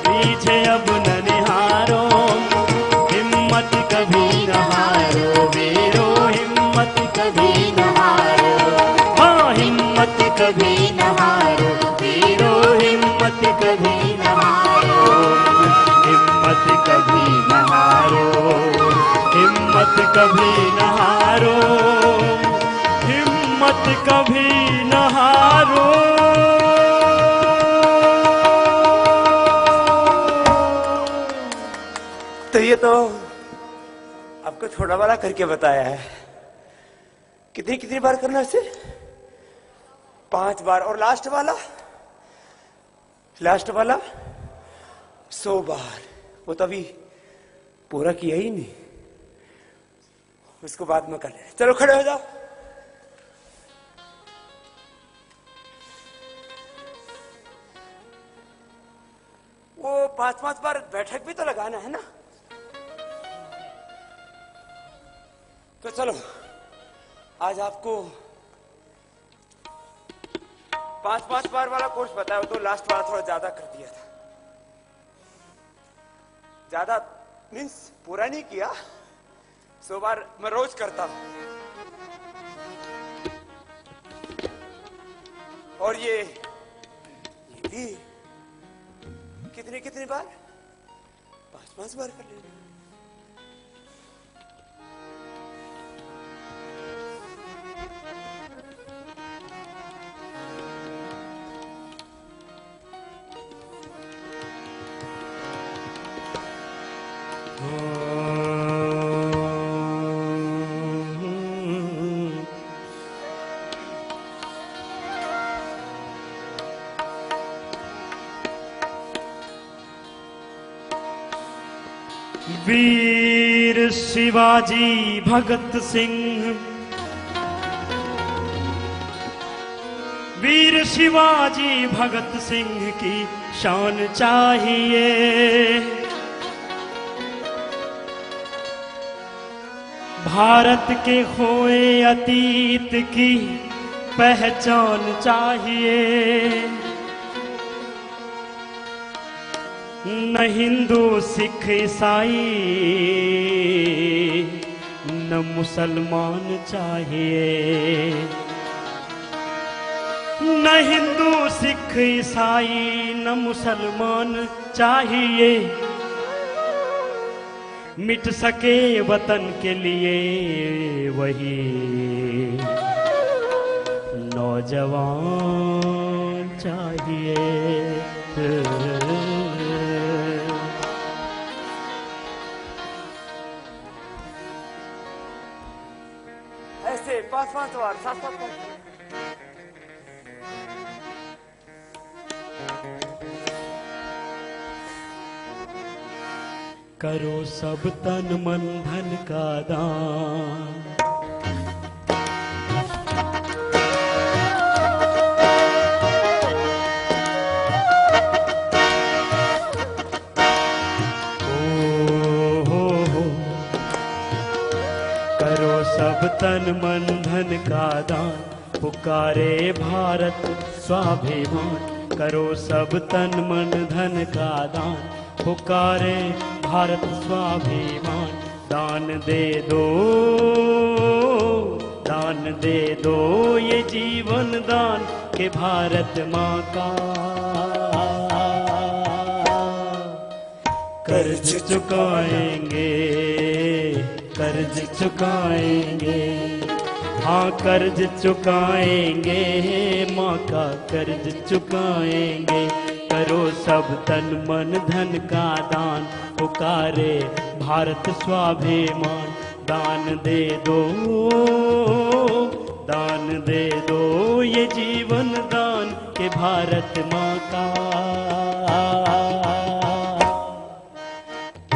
पीछे अब न निहारो। हिम्मत कभी न हारो वीरो, हिम्मत कभी न हारो। हाँ, हिम्मत कभी न हारो वीरो, हिम्मत कभी न हारो। हिम्मत कभी न हारो, हिम्मत कभी न हारो, हिम्मत कभी न हारो। तो ये तो आपको थोड़ा बड़ा करके बताया है। कितनी कितनी बार करना है इसे? 5 बार। और लास्ट वाला, लास्ट वाला 100 बार। वो तो अभी पूरा किया ही नहीं, उसको बाद में कर ले। चलो खड़े हो जाओ। वो 5-5 बार बैठक भी तो लगाना है ना। तो चलो आज आपको 5-5 बार वाला कोर्स बताया, तो लास्ट वाला थोड़ा ज्यादा कर दिया था। ज्यादा मीन्स पूरा नहीं किया, 100 बार मैं रोज करता हूं। और ये भी कितने बार, 5-5 बार कर लेना। वीर शिवाजी भगत सिंह, वीर शिवाजी भगत सिंह की शान चाहिए। भारत के खोए अतीत की पहचान चाहिए। न हिंदू सिख ईसाई न मुसलमान चाहिए। न हिंदू सिख ईसाई न मुसलमान चाहिए। मिट सके वतन के लिए वही नौजवान चाहिए। ऐसे 5-5 बार 7-7 बार। करो सब तन मन धन का दान। करो सब तन मन धन का दान, पुकारे भारत स्वाभिमान। करो सब तन मन धन का दान, पुकारे भारत स्वाभिमान। दान दे दो, दान दे दो ये जीवन दान के भारत माँ का। कर्ज चुकाएंगे, कर्ज चुकाएंगे, हाँ कर्ज चुकाएंगे, माँ का कर्ज चुकाएंगे। करो सब तन मन धन का दान, पुकारे भारत स्वाभिमान। दान दे दो, दान दे दो ये जीवन दान के भारत माँ का।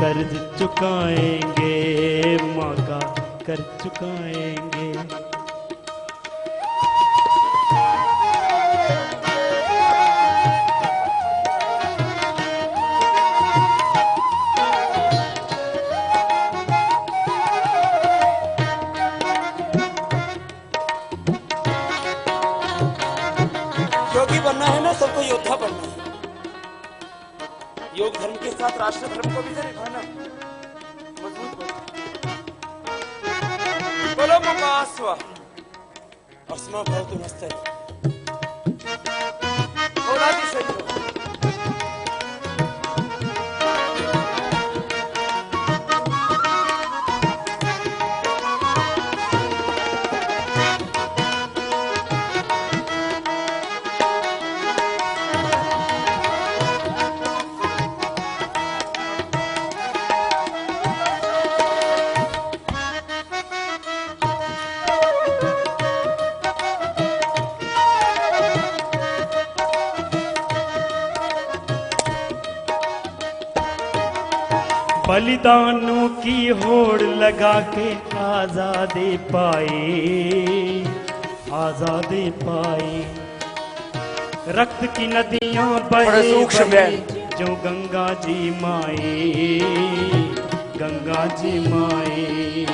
कर्ज चुकाएंगे, माँ का कर्ज चुकाएंगे। योगी बनना है ना, सबको योद्धा बनना है। योग धर्म के साथ राष्ट्र धर्म को भी तो निभाना, मजबूत बनना। बोलो मुकास्वा और स्मा भवतु नस्तै। बोला भी सही हो। बलिदानों की होड़ लगा के आजादी पाई, आजादी पाई। रक्त की नदियां बहे बहे जो गंगा जी माई, गंगा जी माई।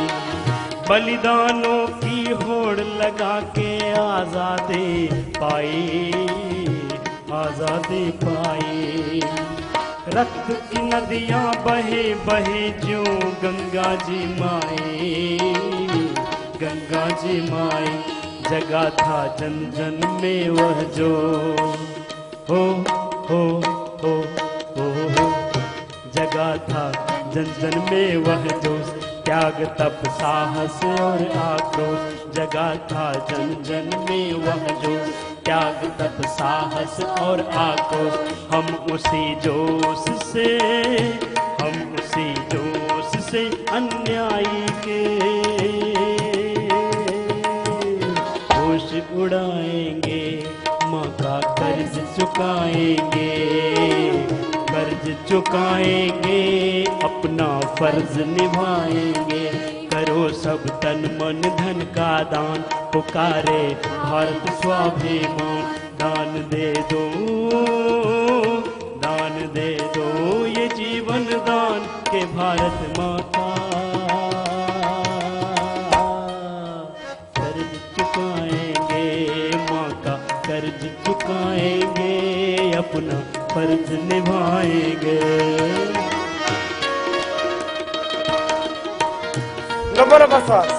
बलिदानों की होड़ लगा के आजादी पाई, आजादी पाई। रक्त की नदियां बहे बहे जो गंगा जी माई, गंगा जी माई। जगा था जन जन में वह जो हो हो हो हो, जगा था जन जन में वह जो त्याग तप साहस और आक्रोश। जगा था जन जन में वह जो त्याग तप साहस और आक्रोश। हम उसी जोश से, हम उसी जोश से अन्यायी के होश उड़ाएंगे, माँ का कर्ज चुकाएंगे, कर्ज चुकाएंगे, अपना फर्ज निभाएंगे। करो सब तन मन धन का दान, पुकारे भारत स्वाभिमान। दान दे दो, दान दे दो ये जीवन दान के भारत माँ का कर्ज चुकाएंगे, माँ का कर्ज चुकाएंगे, अपना फर्ज निभाएंगे। नंबर श्वास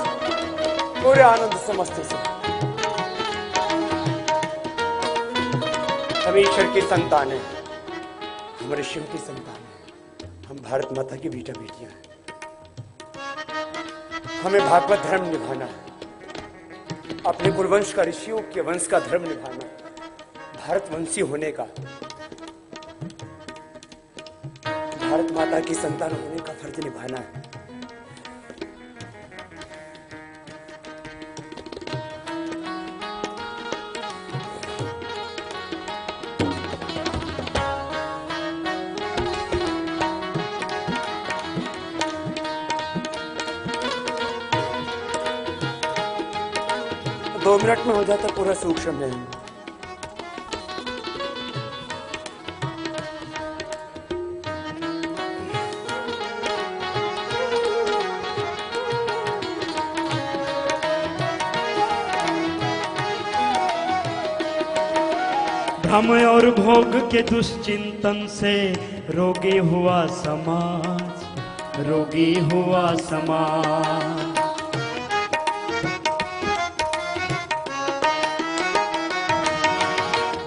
पूरे आनंद से मस्ती से। हम ईश्वर की संतान है, हमारे शिव की संतान है, हम भारत माता की बेटा बेटियां हैं। हमें भागवत धर्म निभाना है, अपने कुलवंश का, ऋषियों के वंश का धर्म निभाना है, भारतवंशी होने का, भारत माता की संतान होने का फर्ज निभाना है। 2 मिनट में हो जाता पूरा सूक्ष्म में। भ्रम और भोग के दुश्चिंतन से रोगी हुआ समाज, रोगी हुआ समाज।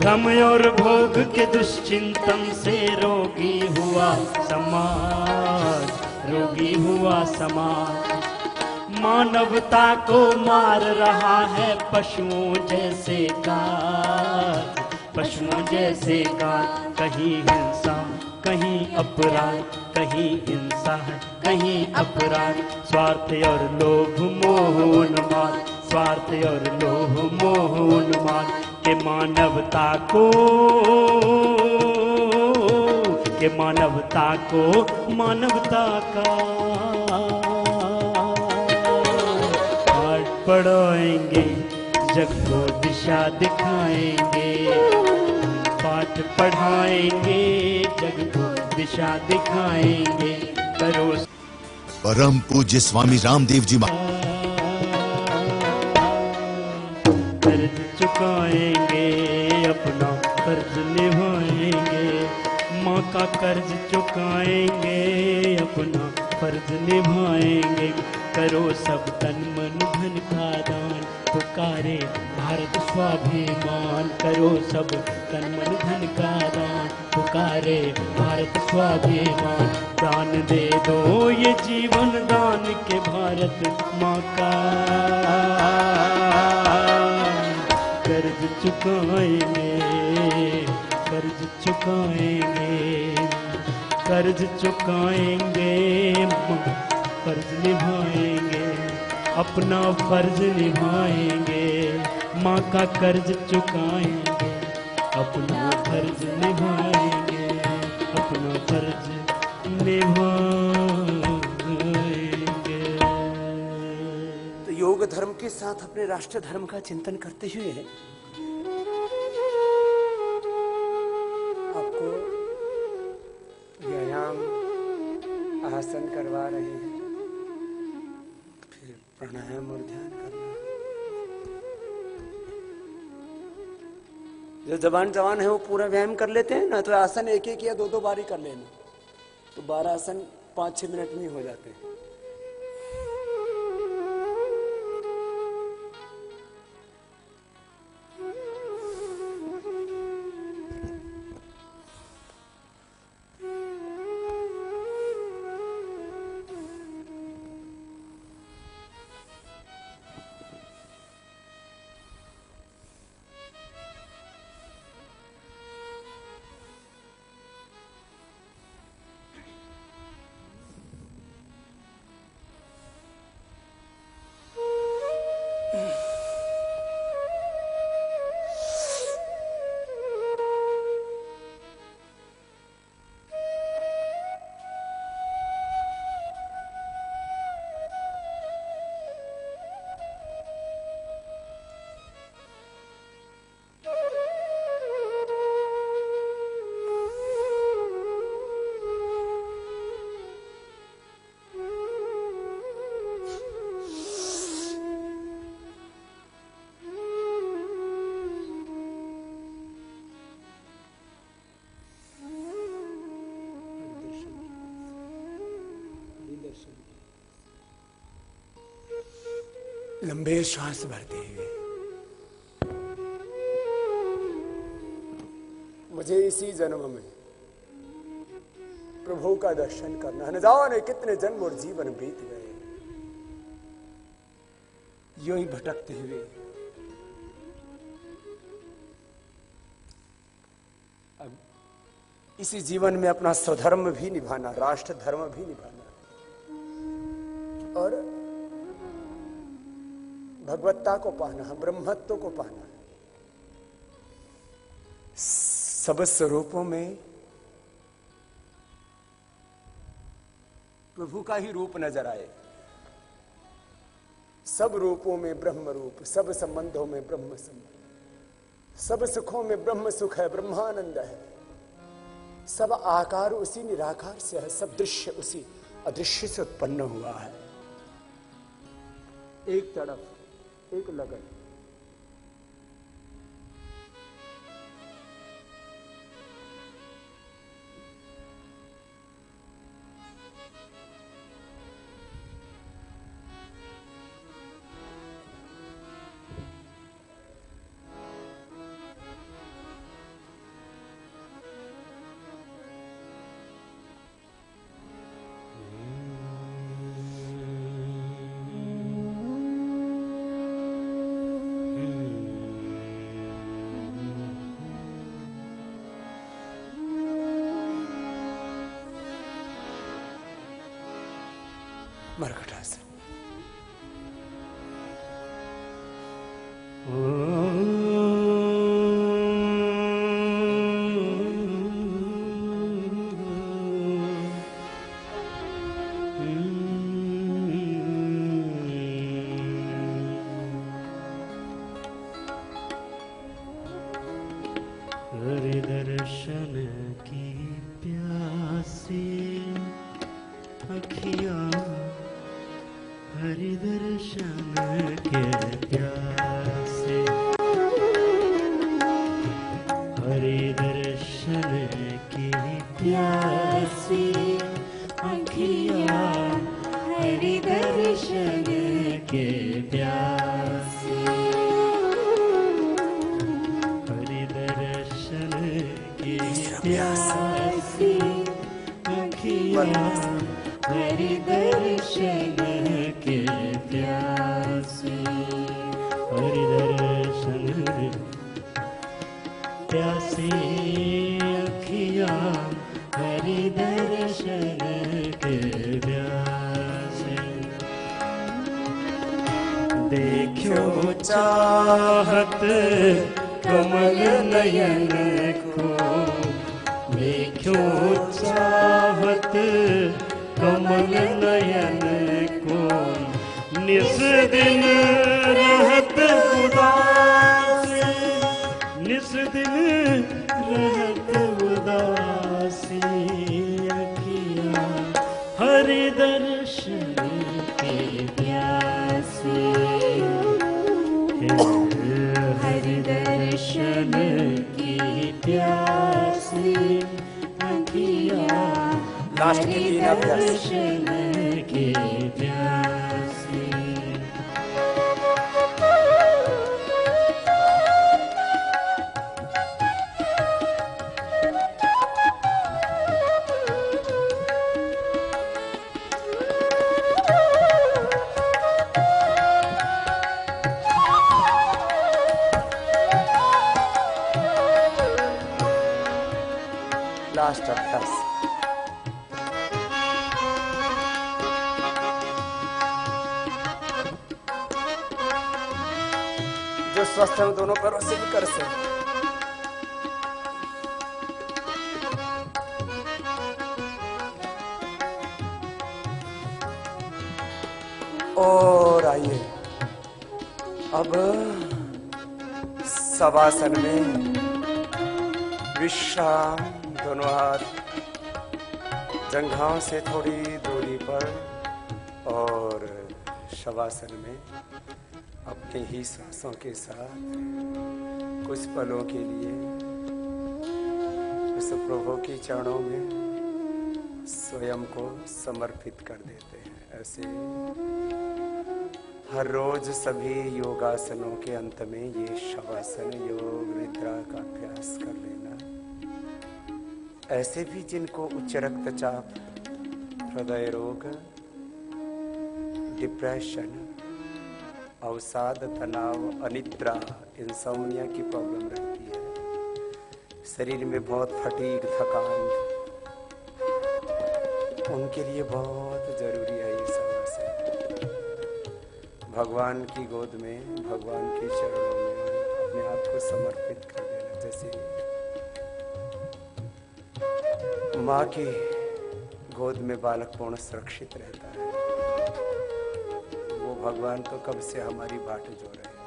भ्रम और भोग के दुश्चिंतन से रोगी हुआ समाज, रोगी हुआ समाज। मानवता को मार रहा है पशुओं जैसे काज, पशुओं जैसे काज। कहीं हिंसा कहीं अपराध, कहीं हिंसा है कहीं अपराध। स्वार्थ और लोभ मोह उन्माद, स्वार्थ और लोभ मोह उन्माद के मानवता को, के मानवता को मानवता का पाठ पढ़ाएंगे, जग को दिशा दिखाएंगे। पाठ पढ़ाएंगे, जग को दिशा दिखाएंगे। करो परम पूज्य स्वामी रामदेव जी कर्ज चुकाएंगे, अपना कर्ज निभाएंगे। माँ का कर्ज चुकाएंगे, अपना फर्ज निभाएंगे। करो सब तन मन धन का दान, पुकारे भारत स्वाभिमान। करो सब तन मन धन का दान, पुकारे भारत स्वाभिमान। दान दे दो ये जीवन दान के भारत माँ का कर्ज चुकाएंगे, कर्ज चुकाएंगे, कर्ज चुकाएंगे। फर्ज निभाएंगे, अपना फर्ज निभाएंगे। माँ का कर्ज चुकाएंगे, अपना फर्ज निभाएंगे, अपना फर्ज निभाएंगे। तो योग धर्म के साथ अपने राष्ट्र धर्म का चिंतन करते हुए आपको व्यायाम आसन करवा रहे हैं, फिर प्राणायाम और ध्यान करना। जो जवान है वो पूरा व्यायाम कर लेते हैं ना, तो आसन एक एक या दो दो बार ही कर लेना, तो 12 आसन 5-6 मिनट में हो जाते हैं। लंबे श्वास भरते हुए मुझे इसी जन्म में प्रभु का दर्शन करना, न जाने कितने जन्म और जीवन बीत गए यूं ही भटकते हुए। अब इसी जीवन में अपना स्वधर्म भी निभाना, राष्ट्र धर्म भी निभाना और भगवत्ता को पाना, ब्रह्मत्व को पाना। सब स्वरूपों में प्रभु का ही रूप नजर आए, सब रूपों में ब्रह्म रूप, सब संबंधों में ब्रह्म संबंध, सब सुखों में ब्रह्म सुख है, ब्रह्मानंद है। सब आकार उसी निराकार से है, सब दृश्य उसी अदृश्य से उत्पन्न हुआ है। एक तरफ एक लगन, मरकटासन। हरि दर्शन की प्यासी अखियाँ, हरि दर्शन के प्यासे, हरि दर्शन की प्यासी अखियाँ, हरि दर्शन के प्यासे, हरि दर्शन की प्यासी अखियाँ, हरि दर्शन के प्यासी, हरि दर्शन प्यासी अखियाँ, हरि दर्शन के प्यासे। देखो चाहत कमल नयन को, देखो चाहत कमल नयन को, निस दिन रहत उदासी, निस दिन रहत उदासी अखियाँ, हरि दर्शन के प्यासी, हरि दर्शन की प्यासी अखियाँ लास्ट के तीन अभ्यास। दर्शन की प्यासी। लास्ट अभ्यास। जो स्वस्थ है दोनों पैरों से भी कर सकते। और आइए अब शवासन में विश्राम, दोनों हाथ जंघाओं से थोड़ी दूरी पर, और शवासन में अपने ही सांसों के साथ कुछ पलों के लिए उस प्रभु के चरणों में स्वयं को समर्पित कर देते हैं। ऐसे हर रोज सभी योगासनों के अंत में ये शवासन योग निद्रा का अभ्यास कर लेना। ऐसे भी जिनको उच्च रक्तचाप, हृदय रोग, डिप्रेशन, अवसाद, तनाव, अनिद्रा, इंसोम्निया की प्रॉब्लम रहती है, शरीर में बहुत फटीग, थकान, उनके लिए बहुत जरूरी है ये शवासन। भगवान की गोद में, भगवान के चरणों में अपने आप को समर्पित कर देना। जैसे माँ की गोद में बालक पूर्ण सुरक्षित रहता है, वो भगवान तो कब से हमारी बाट जो रहे हैं।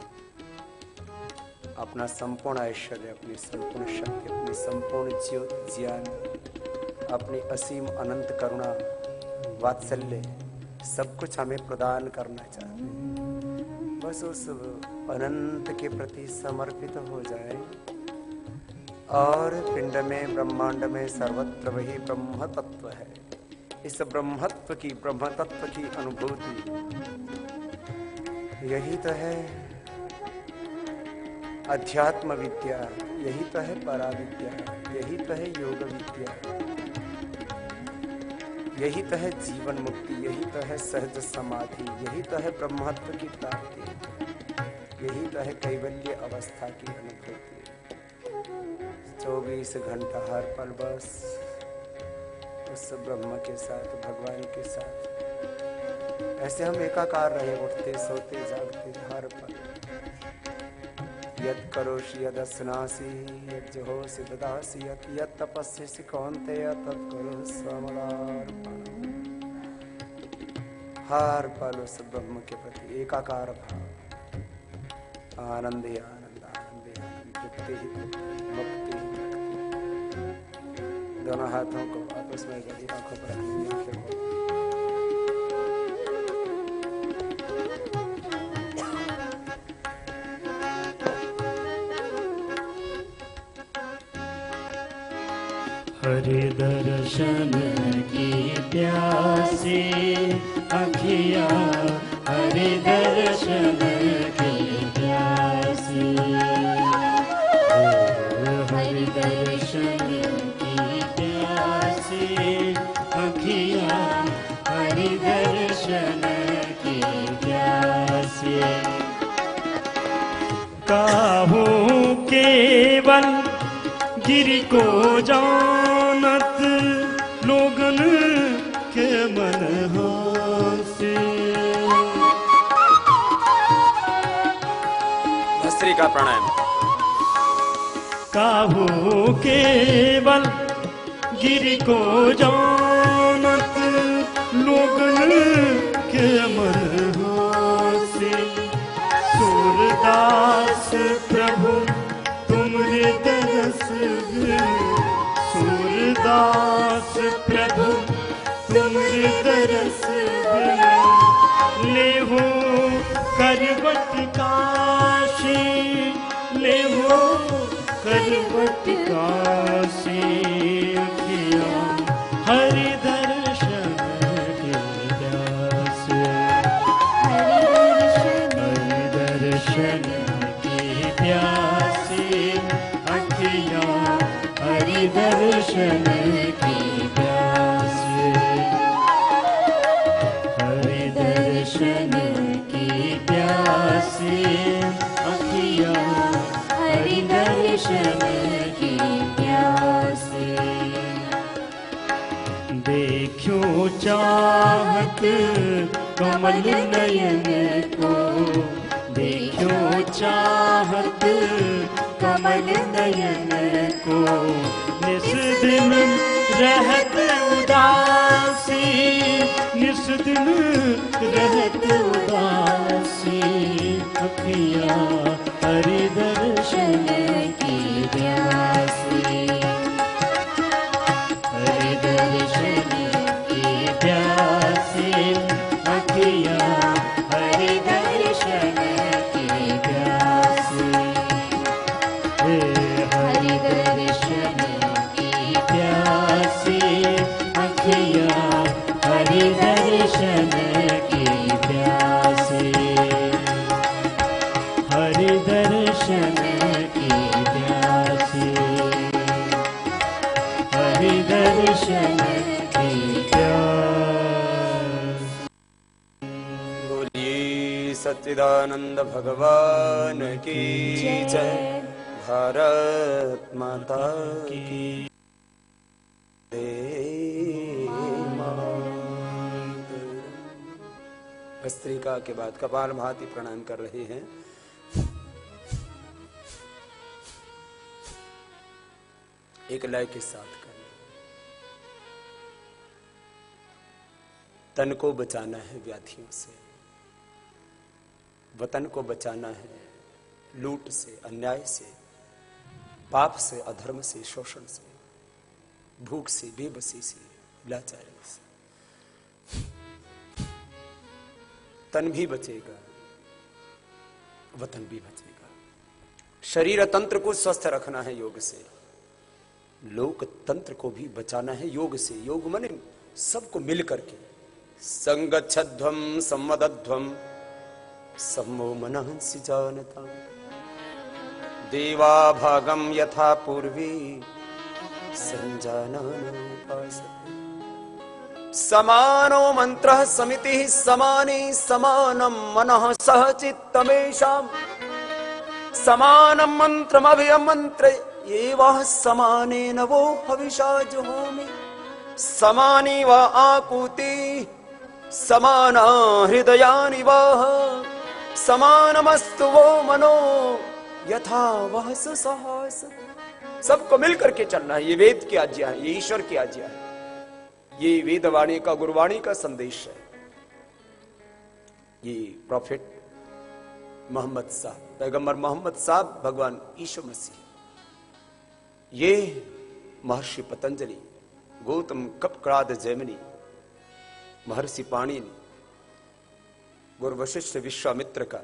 अपना संपूर्ण ऐश्वर्य, अपनी संपूर्ण शक्ति, अपनी संपूर्ण ज्ञान, अपनी असीम अनंत करुणा, वात्सल्य, सब कुछ हमें प्रदान करना चाहते हैं। बस उस अनंत के प्रति समर्पित हो जाए और पिंड में, ब्रह्मांड में सर्वत्र वही ब्रह्म तत्व है। इस ब्रह्मत्व की, ब्रह्म तत्व की अनुभूति, यही तो है अध्यात्म विद्या, यही तो है पराविद्या, यही तो है योग विद्या, यही तो है जीवन मुक्ति, यही तो है सहज समाधि, यही तो है ब्रह्मत्व की प्राप्ति, यही तो है कैवल्य अवस्था की अनुभूति। 24 घंटा हर पल बस उस ब्रह्म के साथ, भगवान के साथ ऐसे हम एकाकार रहे, उठते सोते जागते हर पल। यत् करोषि यदस्नासि यज्जहोषि ददासि यत् तपस्यसि कौन्तेय तत् कुरु स्वमदार्पणम्। हर पल उस ब्रह्म के प्रति एकाकार भाव, आनंद ही आनंद, आनंद ही आनंद, तृप्ति ही तृप्ति, मुक्ति ही मुक्ति। दोनों हाथों को आपस में गली आंखों पर रखनी, आंखें खोल। हरि दर्शन की प्यासी अखियाँ, हरि दर्शन की प्यासी, हरि दर्शन की प्यासी अखियाँ, हरि दर्शन की प्यासी। काहू केवल गिरि को जानत लोगन के मन हासे। भस्त्री का प्राणायाम। काहू केवल गिरि को जानत लोगन के मन हासे। सूरदास प्रभु तुम हृदय सूरदास प्रभु तुम हृदय लेहो करवट काशी, लेहो करवट काशी, अखियाँ हरि दर्शन की प्यास, हरि दर्शन की प्यास, अखियाँ हरि दर्शन की प्यास, हरि दर्शन की प्यास, अखियाँ हरि दर्शन की प्यास। देखो चाहत कमल नयन को, देखो चाहत कमल नयन को, निस दिन रहत उदासी, निस दिन रहत उदासी, अखियाँ हरि दर्शन की प्यासी, हरि दर्शन की प्यासी, अखियाँ हरि दर्शन की प्यासी, हरि दर्शन की प्यासी, अखियाँ हरि दर्शन की प्यासी, हरि दर्शन की प्यासी, हरि दर्शन की प्यास। बोलिए सच्चिदानंद भगवान की जय, भारत माता की जय। भस्त्रिका के बाद कपाल भाती प्रणाम कर रहे हैं। एक लय के साथ करें। तन को बचाना है व्याधियों से, वतन को बचाना है लूट से, अन्याय से, पाप से, अधर्म से, शोषण से, भूख से, बेबसी से, लाचारी से। तन भी बचेगा, वतन भी बचेगा। शरीर तंत्र को स्वस्थ रखना है योग से, लोक तंत्र को भी बचाना है योग से। योग माने सबको मिल करके। संगच्छध्वम सम्मदध्वम सम्मो मनहंसि जानता, देवा भागम यथा पूर्वी संजानानुपासते। समानो मंत्रः समितिः समाने समानं मनः सह चित्तमेषाम्, समानं मंत्रमभिमन्त्रे एवं समाने नवो हविषा जुहोमि। समानी व आकुति समाना हृदयानि वः, समानमस्तु वो मनो यथा वह सुसहास। सबको मिलकर के चलना है। ये वेद की आज्ञा है, ये ईश्वर की आज्ञा है, ये वेदवाणी का, गुरुवाणी का संदेश है। ये प्रॉफिट मोहम्मद साहब, पैगंबर मोहम्मद साहब, भगवान ईशु मसीह, ये महर्षि पतंजलि, गौतम कपक्राद जैमिनी, महर्षि पाणिनि, गुरु वशिष्ठ विश्वामित्र का,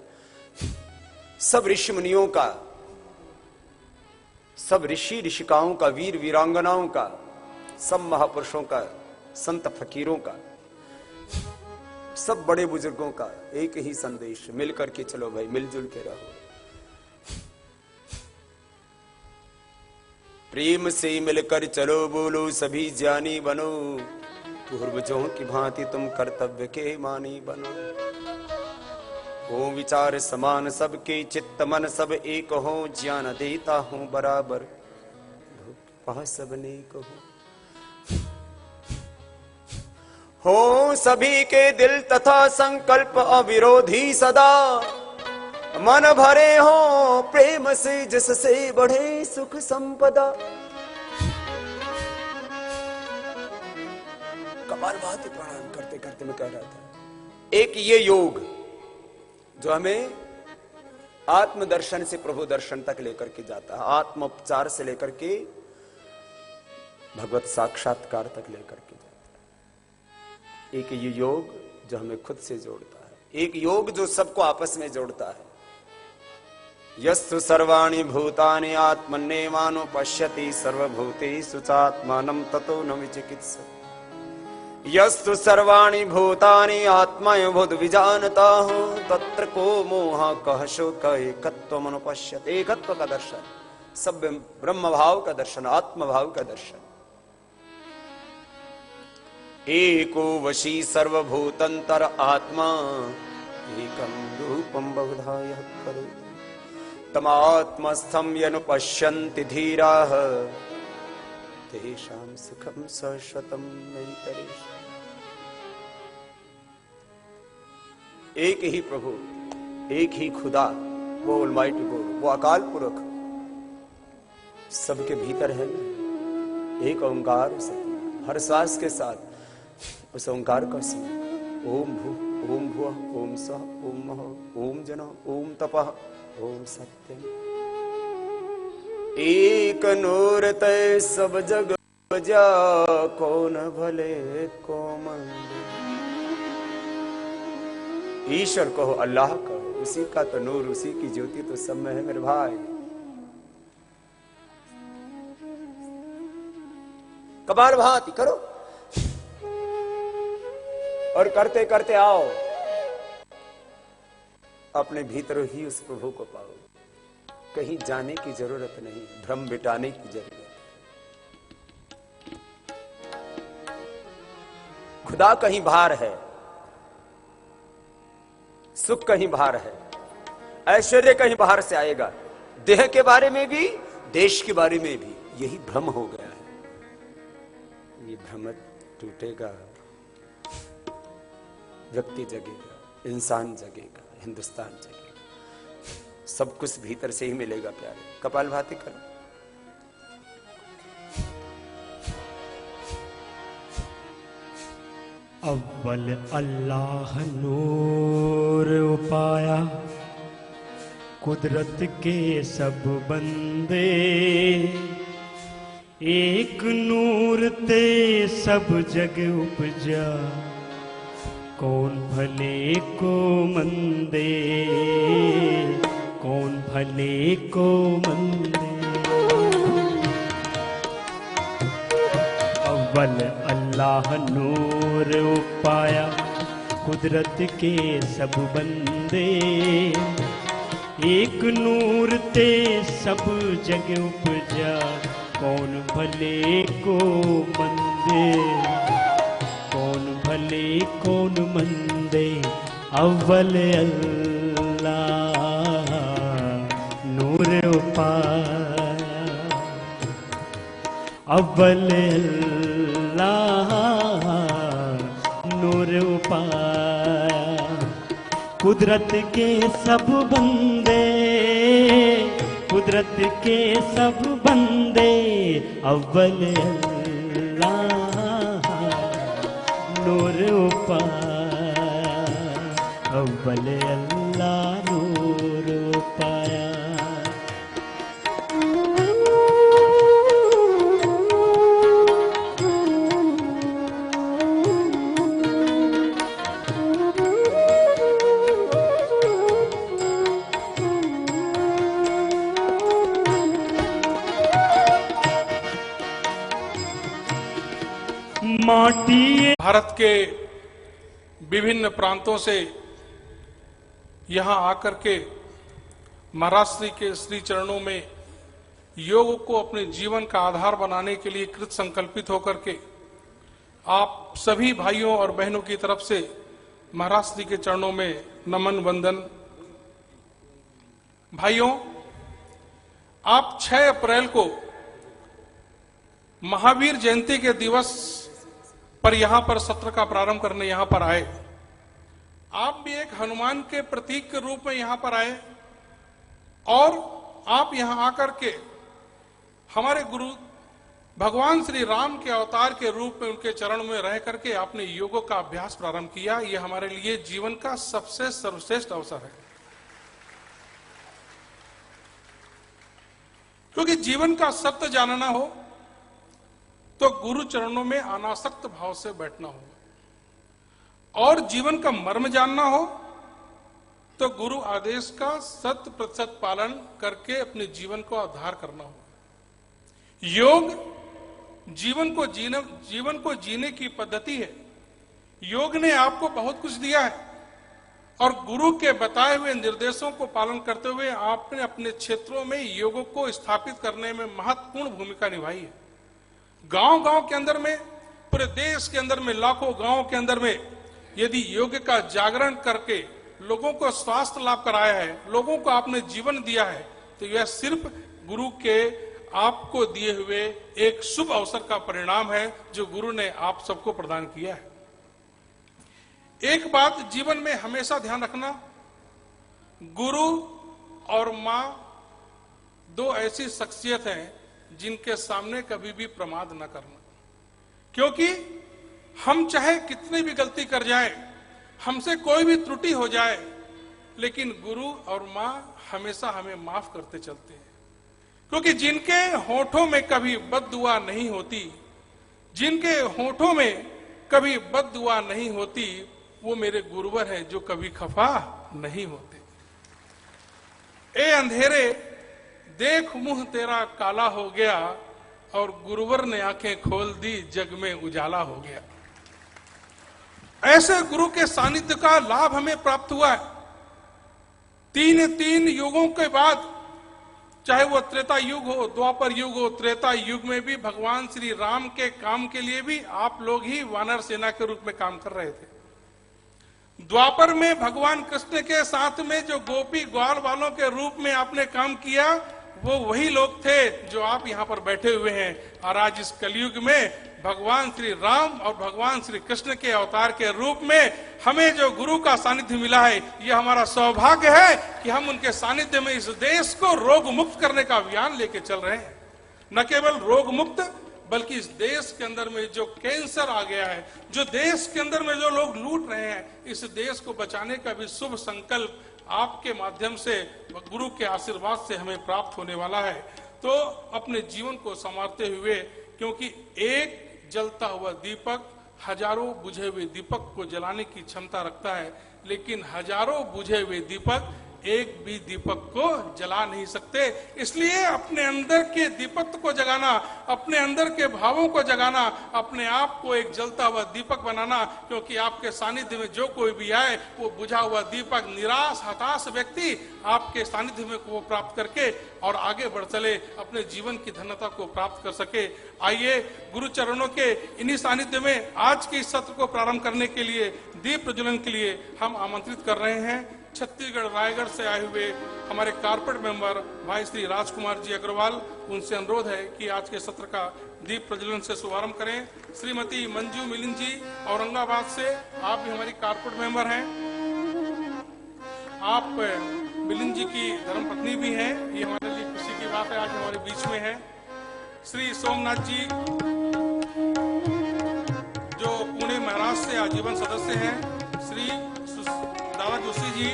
सब ऋषि मुनियों का, सब ऋषि ऋषिकाओं का, वीर वीरांगनाओं का, सब महापुरुषों का, संत फकीरों का, सब बड़े बुजुर्गों का एक ही संदेश, मिलकर के चलो भाई, मिलजुल के रहो। प्रेम से मिलकर चलो, बोलो सभी ज्ञानी बनो, पूर्वजों की भांति तुम कर्तव्य के मानी बनो। हो विचार समान सबके, चित्त मन सब एक हो, ज्ञान देता हूं बराबर, वह सब नेक हो सभी के दिल तथा संकल्प अविरोधी सदा, मन भरे हो प्रेम से जिससे बढ़े सुख संपदा। कपाल भाती प्रणाम करते करते मैं कह रहा था, एक ये योग जो हमें आत्मदर्शन से प्रभु दर्शन तक लेकर के जाता है, आत्मोपचार से लेकर के भगवत साक्षात्कार तक लेकर के जाता है। एक ये योग जो हमें खुद से जोड़ता है, एक योग जो सबको आपस में जोड़ता है। यस्तु सर्वाणि भूतानि आत्मन्नेवानो पश्यति सर्वभूतेषु चात्मानं ततो न विचिकित्सति। यस्तु सर्वाणि भूतानि आत्मयभूत विजानताः तत्र को मोह कह शोक एकत्वमनुपश्यति। एकत्व का दर्शन, सब ब्रह्म भाव का दर्शन, आत्म भाव का दर्शन। एको वशी सर्वभूतंतर आत्मा एकं रूपं बहुधा यः करोति तमात्मस्थं यनुपश्यन्ति धीराः तेषां सुखं शाश्वतं नैतरेषाम्। एक ही प्रभु, एक ही खुदा, वो ऑलमाइटी गॉड, वो अकाल पुरख सबके भीतर है ना। एक ओंकार हर सांस के साथ उस ओंकार का स्मरण। ओम भू ओम भुवः ओम सः ओम मः ओम जन ओम तपः ओम सत्यम। एक नूर तय सब जग बजा कौन भले को मंद। ईश्वर कहो, अल्लाह कहो, उसी का तो नूर, उसी की ज्योति तो सब में है मेरे भाई। कपाल भाती करो और करते करते आओ अपने भीतर ही उस प्रभु को पाओ। कहीं जाने की जरूरत नहीं, भ्रम मिटाने की जरूरत है। खुदा कहीं बाहर है, सुख कहीं बाहर है, ऐश्वर्य कहीं बाहर से आएगा। देह के बारे में भी, देश के बारे में भी यही भ्रम हो गया है। ये भ्रम टूटेगा, व्यक्ति जगेगा, इंसान जगेगा, हिंदुस्तान जगेगा। सब कुछ भीतर से ही मिलेगा प्यारे। कपाल भाती करो। अव्वल अल्लाह नूर उपाया, कुदरत के सब बंदे, एक नूर ते सब जग उपजा, कौन भले को मंदे, कौन भले को मंदे। अव्वल अल्लाह नूर उपाया, कुदरत के सब बंदे, एक नूर ते सब जग उपजा, कौन भले को मंदे, कौन भले कौन मंदे। अव्वल अल्लाह नूर उपाया, अव्वल अल्लाह नूर उपाया, कुदरत के सब बंदे, कुदरत के सब बंदे, अव्वल अल्लाह नूर उपाया, अव्वल अल्लाह नूर उपाया। भारत के विभिन्न प्रांतों से यहां आकर के महाराज श्री के श्री चरणों में योग को अपने जीवन का आधार बनाने के लिए कृत संकल्पित होकर के आप सभी भाइयों और बहनों की तरफ से महाराज श्री के चरणों में नमन वंदन। भाइयों, आप 6 अप्रैल को महावीर जयंती के दिवस पर यहां पर सत्र का प्रारंभ करने यहां पर आए। आप भी एक हनुमान के प्रतीक के रूप में यहां पर आए और आप यहां आकर के हमारे गुरु भगवान श्री राम के अवतार के रूप में उनके चरण में रह करके आपने योग का अभ्यास प्रारंभ किया। यह हमारे लिए जीवन का सबसे सर्वश्रेष्ठ अवसर है, क्योंकि जीवन का सत्य जानना हो तो गुरु चरणों में अनासक्त भाव से बैठना होगा, और जीवन का मर्म जानना हो तो गुरु आदेश का 100% पालन करके अपने जीवन को उद्धार करना होगा। योग जीवन को जीने की पद्धति है। योग ने आपको बहुत कुछ दिया है और गुरु के बताए हुए निर्देशों को पालन करते हुए आपने अपने क्षेत्रों में योग को स्थापित करने में महत्वपूर्ण भूमिका निभाई है। गांव-गांव के अंदर में, पूरे देश के अंदर में, लाखों गांवों के अंदर में यदि योग का जागरण करके लोगों को स्वास्थ्य लाभ कराया है, लोगों को आपने जीवन दिया है, तो यह सिर्फ गुरु के आपको दिए हुए एक शुभ अवसर का परिणाम है जो गुरु ने आप सबको प्रदान किया है। एक बात जीवन में हमेशा ध्यान रखना, गुरु और मां दो ऐसी शख्सियत हैं जिनके सामने कभी भी प्रमाद न करना, क्योंकि हम चाहे कितनी भी गलती कर जाएं, हमसे कोई भी त्रुटि हो जाए, लेकिन गुरु और मां हमेशा हमें माफ करते चलते हैं। क्योंकि जिनके होठों में कभी बद्दुआ नहीं होती, जिनके होठों में कभी बद्दुआ नहीं होती, वो मेरे गुरुवर हैं जो कभी खफा नहीं होते। ए अंधेरे देख मुंह तेरा काला हो गया, और गुरुवर ने आंखें खोल दी, जग में उजाला हो गया। ऐसे गुरु के सानिध्य का लाभ हमें प्राप्त हुआ है। तीन युगों के बाद, चाहे वो त्रेता युग हो, द्वापर युग हो, त्रेता युग में भी भगवान श्री राम के काम के लिए भी आप लोग ही वानर सेना के रूप में काम कर रहे थे। द्वापर में भगवान कृष्ण के साथ में जो गोपी ग्वाल वालों के रूप में आपने काम किया, वो वही लोग थे जो आप यहां पर बैठे हुए हैं। और आज इस कलयुग में भगवान श्री राम और भगवान श्री कृष्ण के अवतार के रूप में हमें जो गुरु का सानिध्य मिला है, यह हमारा सौभाग्य है कि हम उनके सानिध्य में इस देश को रोग मुक्त करने का अभियान लेके चल रहे हैं। न केवल रोग मुक्त, बल्कि इस देश के अंदर में जो कैंसर आ गया है, जो देश के अंदर में जो लोग लूट रहे हैं, इस देश को बचाने का भी शुभ संकल्प आपके माध्यम से, गुरु के आशीर्वाद से हमें प्राप्त होने वाला है। तो अपने जीवन को संवारते हुए, क्योंकि एक जलता हुआ दीपक हजारों बुझे हुए दीपक को जलाने की क्षमता रखता है, लेकिन हजारों बुझे हुए दीपक एक भी दीपक को जला नहीं सकते। इसलिए अपने अंदर के दीपक को जगाना, अपने अंदर के भावों को जगाना, अपने आप को एक जलता हुआ दीपक बनाना, क्योंकि आपके सानिध्य में जो कोई भी आए वो बुझा हुआ दीपक, निराश हताश व्यक्ति आपके सानिध्य में को प्राप्त करके और आगे बढ़ चले, अपने जीवन की धन्यता को प्राप्त कर सके। आइए गुरु चरणों के इन्हीं सानिध्य में आज के इस सत्र को प्रारंभ करने के लिए, दीप प्रज्वलन के लिए हम आमंत्रित कर रहे हैं छत्तीसगढ़ रायगढ़ से आए हुए हमारे कारपोरेट मेंबर भाई श्री राजकुमार जी अग्रवाल। उनसे अनुरोध है कि आज के सत्र का दीप प्रज्वलन से शुभारंभ करें। श्रीमती मंजू मिलिंद जी औरंगाबाद से, आप भी हमारी कारपोरेट मेंबर हैं। आप मिलिंद जी की धर्मपत्नी भी हैं, ये हमारे लिए खुशी की बात है, आज हमारे बीच में है। श्री सोमनाथ जी जो पुणे महाराष्ट्र से आजीवन सदस्य हैं। श्री दादा जोशी जी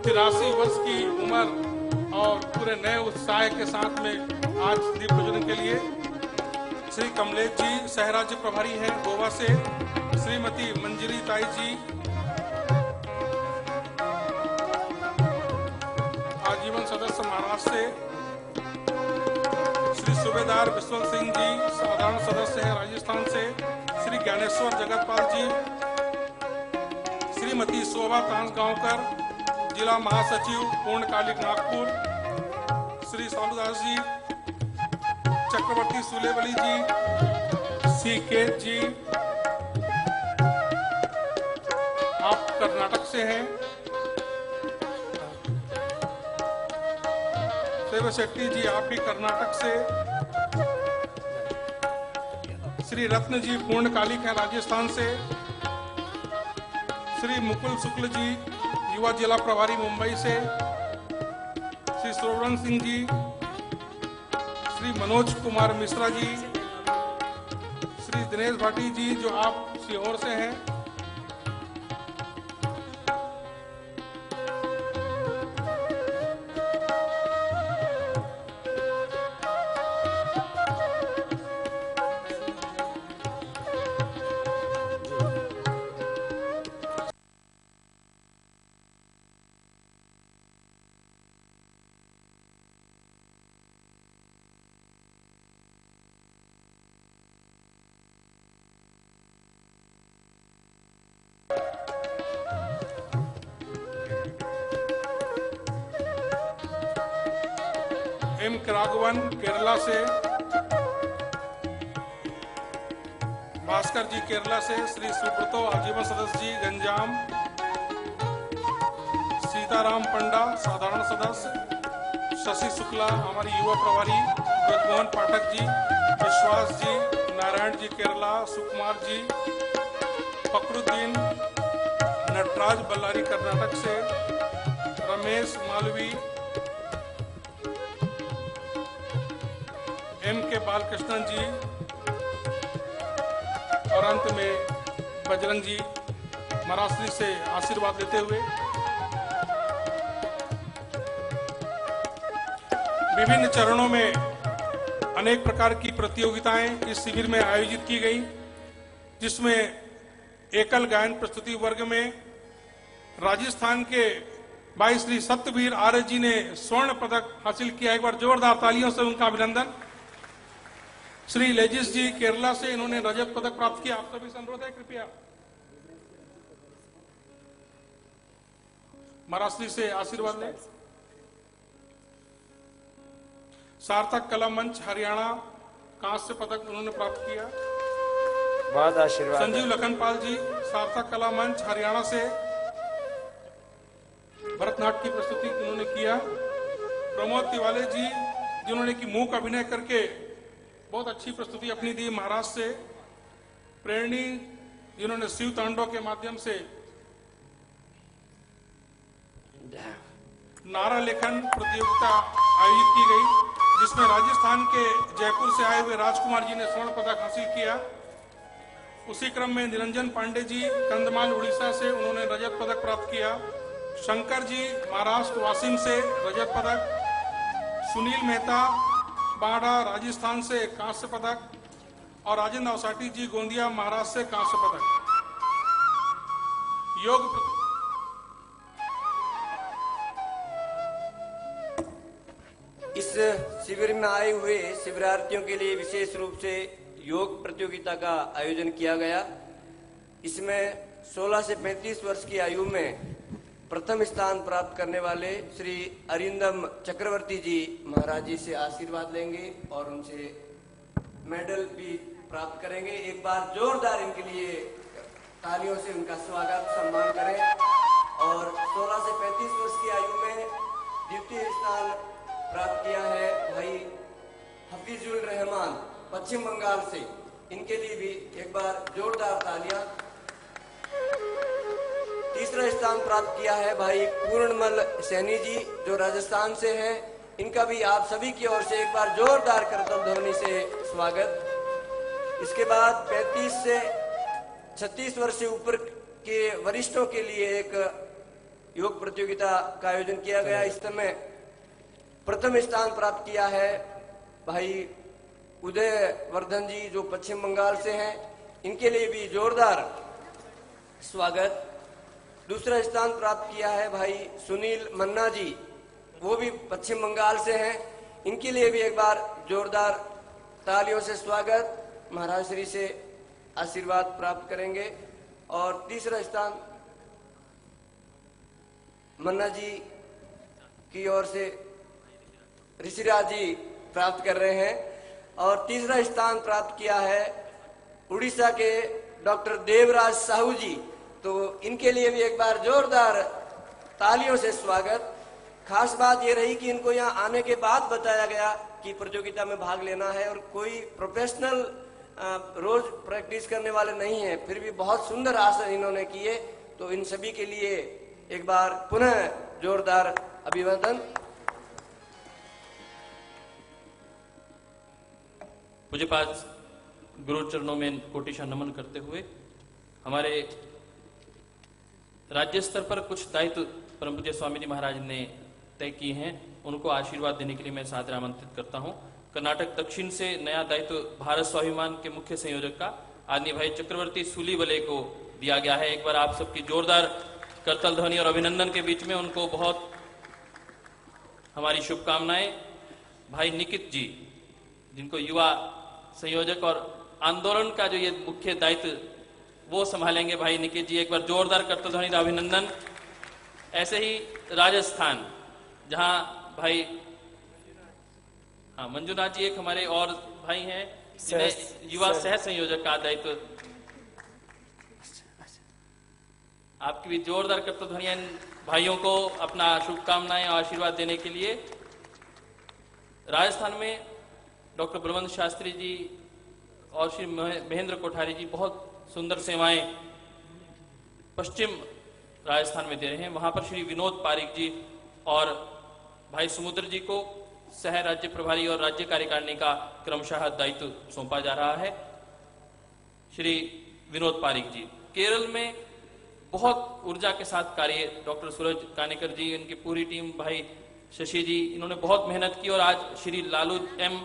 83 वर्ष की उम्र और पूरे नए उत्साह के साथ में आज दीप प्रज्वलन के लिए। श्री कमलेश जी सह राज्य प्रभारी हैं गोवा से। श्रीमती मंजरी ताई जी आजीवन सदस्य महाराष्ट्र से। श्री सूबेदार विश्वंत सिंह जी साधारण सदस्य हैं राजस्थान से। श्री ज्ञानेश्वर जगतपाल जी। श्रीमती शोभा तांसगांवकर जिला महासचिव पूर्णकालिक नागपुर। श्री सालुदास जी, चक्रवर्ती सुलेवली जी, सीकेत जी, आप कर्नाटक से हैं। सेवा शेट्टी जी, आप भी कर्नाटक से। श्री रत्न जी पूर्णकालिक हैं राजस्थान से। श्री मुकुल शुक्ल जी युवा जिला प्रभारी मुंबई से। श्री श्रवण सिंह जी, श्री मनोज कुमार मिश्रा जी, श्री दिनेश भाटी जी जो आप सीहोर से हैं। एम राघवन केरला से, भास्कर जी केरला से, श्री सुब्रतो आजीवन सदस्य जी गंजाम, सीताराम पंडा साधारण सदस्य, शशि शुक्ला हमारी युवा प्रभारी, ब्रजमोहन पाठक जी, विश्वास जी, नारायण जी केरला, सुकुमार जी, फकरुद्दीन, नटराज बल्लारी कर्नाटक से, रमेश मालवी, एम के बालकृष्णन जी और अंत में बजरंग जी महाराष्ट्र से आशीर्वाद लेते हुए विभिन्न चरणों में अनेक प्रकार की प्रतियोगिताएं इस शिविर में आयोजित की गई, जिसमें एकल गायन प्रस्तुति वर्ग में राजस्थान के भाई श्री सत्यवीर आर्य जी ने स्वर्ण पदक हासिल किया। एक बार जोरदार तालियों से उनका अभिनंदन। श्री लेजिस जी केरला से, इन्होंने रजत पदक प्राप्त किया। आप सभी से अनुरोध है कृपया महाराष्ट्र से आशीर्वाद लें। सार्थक कला मंच हरियाणा कांस्य पदक उन्होंने प्राप्त किया। बहुत आशीर्वाद। संजीव लखनपाल जी सार्थक कला मंच हरियाणा से भरतनाट्य की प्रस्तुति उन्होंने किया। प्रमोद तिवाले जी जिन्होंने की मूक अभिनय करके बहुत अच्छी प्रस्तुति अपनी दी महाराष्ट्र से। प्रेरणी जिन्होंने शिव तांडव के माध्यम से नारा लेखन प्रतियोगिता आयोजित की गई, जिसमें राजस्थान के जयपुर से आए हुए राजकुमार जी ने स्वर्ण पदक हासिल किया। उसी क्रम में निरंजन पांडे जी कंधमाल उड़ीसा से, उन्होंने रजत पदक प्राप्त किया। शंकर जी महाराष्ट्र वासिम से रजत पदक। सुनील मेहता बाड़ा राजस्थान से कांस्य पदक और राजेंद्र अवसाटी जी गोंदिया महाराष्ट्र से कांस्य पदक। इस शिविर में आए हुए शिविरार्थियों के लिए विशेष रूप से योग प्रतियोगिता का आयोजन किया गया। इसमें 16 से 35 वर्ष की आयु में प्रथम स्थान प्राप्त करने वाले श्री अरिंदम चक्रवर्ती जी महाराज जी से आशीर्वाद लेंगे और उनसे मेडल भी प्राप्त करेंगे। एक बार जोरदार इनके लिए तालियों से उनका स्वागत सम्मान करें। और 16 से 35 वर्ष की आयु में द्वितीय स्थान प्राप्त किया है भाई हफीजुल रहमान पश्चिम बंगाल से, इनके लिए भी एक बार जोरदार तालियां। तीसरा स्थान प्राप्त किया है भाई पूर्णमल सैनी जी जो राजस्थान से हैं, इनका भी आप सभी की ओर से एक बार जोरदार करतल ध्वनि से स्वागत। इसके बाद 35 से 36 वर्ष से ऊपर के वरिष्ठों के लिए एक योग प्रतियोगिता का आयोजन किया गया। इस समय प्रथम स्थान प्राप्त किया है भाई उदय वर्धन जी जो पश्चिम बंगाल से हैं, इनके लिए भी जोरदार स्वागत। दूसरा स्थान प्राप्त किया है भाई सुनील मन्ना जी, वो भी पश्चिम बंगाल से हैं, इनके लिए भी एक बार जोरदार तालियों से स्वागत। महाराज श्री से आशीर्वाद प्राप्त करेंगे। और तीसरा स्थान मन्ना जी की ओर से ऋषिराज जी प्राप्त कर रहे हैं। और तीसरा स्थान प्राप्त किया है उड़ीसा के डॉक्टर देवराज साहू जी, तो इनके लिए भी एक बार जोरदार तालियों से स्वागत। खास बात ये रही कि इनको यहाँ आने के बाद बताया गया कि प्रतियोगिता में भाग लेना है और कोई प्रोफेशनल रोज प्रैक्टिस करने वाले नहीं है, फिर भी बहुत सुंदर आसन इन्होंने किए, तो इन सभी के लिए एक बार पुनः जोरदार अभिवादन। पूज्यपाद गुरु चरणों में कोटिशा नमन करते हुए हमारे राज्य स्तर पर कुछ दायित्व परम पूज्य स्वामी जी महाराज ने तय किए हैं, उनको आशीर्वाद देने के लिए मैं सादर आमंत्रित करता हूं। कर्नाटक दक्षिण से नया दायित्व भारत स्वाभिमान के मुख्य संयोजक का आदरणीय भाई चक्रवर्ती सूलीबले को दिया गया है। एक बार आप सबकी जोरदार करतल ध्वनि और अभिनंदन के बीच में उनको बहुत हमारी शुभकामनाएं। भाई निकित जी जिनको युवा संयोजक और आंदोलन का जो ये मुख्य दायित्व वो संभालेंगे, भाई निकित जी एक बार जोरदार करतल ध्वनि का अभिनंदन। ऐसे ही राजस्थान जहां भाई हाँ, मंजुनाथ जी एक हमारे और भाई हैं जिन्हें युवा सह संयोजक का दायित्व। आपकी भी जोरदार करतब ध्वनियां इन भाइयों को अपना शुभकामनाएं और आशीर्वाद देने के लिए। राजस्थान में डॉक्टर बलवंत शास्त्री जी और श्री महेंद्र कोठारी जी बहुत सुंदर सेवाएं पश्चिम राजस्थान में दे रहे हैं। वहां पर श्री विनोद पारिक जी और भाई समुद्र जी को सह राज्य प्रभारी और राज्य कार्यकारिणी का क्रमशः दायित्व सौंपा जा रहा है। श्री विनोद पारिक जी केरल में बहुत ऊर्जा के साथ कार्य, डॉक्टर सूरज कानेकर जी, इनकी पूरी टीम, भाई शशि जी, इन्होंने बहुत मेहनत की। और आज श्री लालू एम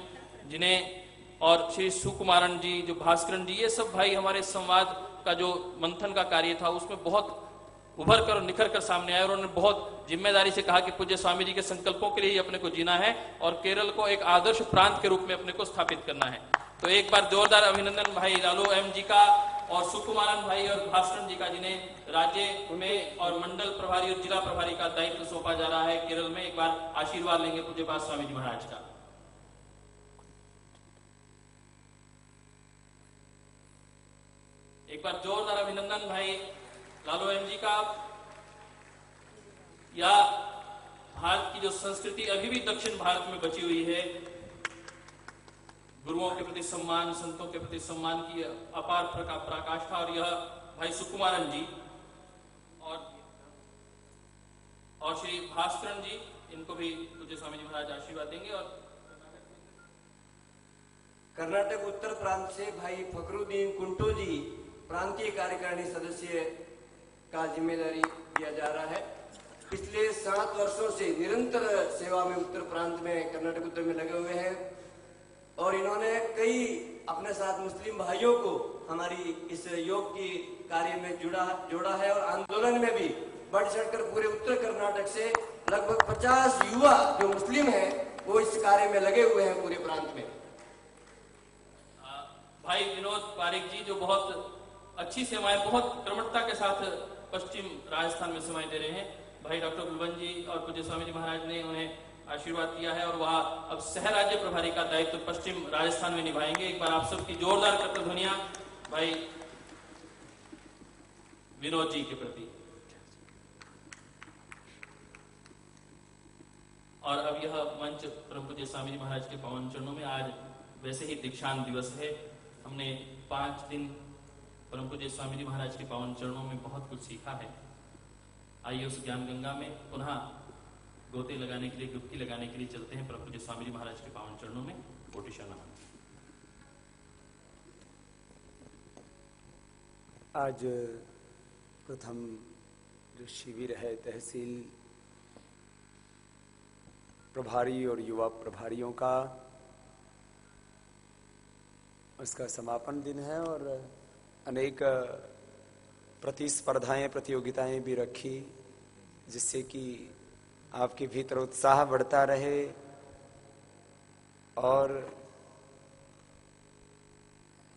जिन्हें और श्री सुकुमारन जी, जो भास्करन जी, ये सब भाई हमारे संवाद का जो मंथन का कार्य था उसमें बहुत उभर कर और निखर कर सामने आए और उन्होंने बहुत जिम्मेदारी से कहा कि पूज्य स्वामी जी के संकल्पों के लिए ही अपने को जीना है और केरल को एक आदर्श प्रांत के रूप में अपने को स्थापित करना है। तो एक बार जोरदार अभिनंदन भाई लालू एम जी का और सुकुमारन भाई और भास्करन जी का, जिन्हें राज्य में और मंडल प्रभारी और जिला प्रभारी का दायित्व सौंपा जा रहा है केरल में। एक बार आशीर्वाद लेंगे पूज्य पाद स्वामी जी महाराज का। एक बार जोरदार अभिनंदन भाई लालू एम जी का। या भारत की जो संस्कृति अभी भी दक्षिण भारत में बची हुई है, गुरुओं के प्रति सम्मान, संतों के प्रति सम्मान की अपार पराकाष्ठा। और यह भाई सुकुमारन जी और श्री भास्करन जी, इनको भी पूज्य स्वामी जी महाराज आशीर्वाद देंगे। और कर्नाटक उत्तर प्रांत से भाई फकरुद्दीन कुंटो जी प्रांतीय कार्यकारिणी सदस्य का जिम्मेदारी दिया जा रहा है। पिछले 7 वर्षों से निरंतर सेवा में उत्तर प्रांत में, कर्नाटक उत्तर में लगे हुए हैं और इन्होंने कई अपने साथ मुस्लिम भाइयों को हमारी इस योग की कार्य में जोड़ा है और आंदोलन में भी बढ़ चढ़कर पूरे उत्तर कर्नाटक से लगभग 50 युवा जो मुस्लिम हैं वो इस कार्य में लगे हुए हैं पूरे प्रांत में। भाई विनोद पारिक जी जो बहुत अच्छी सेवाएं बहुत क्रमशता के साथ पश्चिम राजस्थान में सेवाएं दे रहे हैं। भाई डॉक्टर बलवंत जी और पूज्य स्वामी जी महाराज ने उन्हें आशीर्वाद दिया है और वह अब सह राज्य प्रभारी का दायित्व पश्चिम राजस्थान में निभाएंगे। एक बार आप सबकी जोरदार करतब ध्वनियां भाई विनोद जी के प्रति। और अब यह मंच परम पूज्य स्वामी जी महाराज के पावन चरणों में। आज वैसे ही दीक्षांत दिवस है, हमने 5 दिन परम पूज्य स्वामी जी महाराज के पावन चरणों में बहुत कुछ सीखा है। आइए उस ज्ञान गंगा में पुनः गोते लगाने के लिए, डुबकी लगाने के लिए चलते हैं परम पूज्य स्वामी जी महाराज के पावन चरणों में। कोटि शरणम। आज प्रथम जो शिविर है तहसील प्रभारी और युवा प्रभारियों का, उसका समापन दिन है और अनेक प्रतिस्पर्धाएं, प्रतियोगिताएं भी रखी जिससे कि आपके भीतर उत्साह बढ़ता रहे और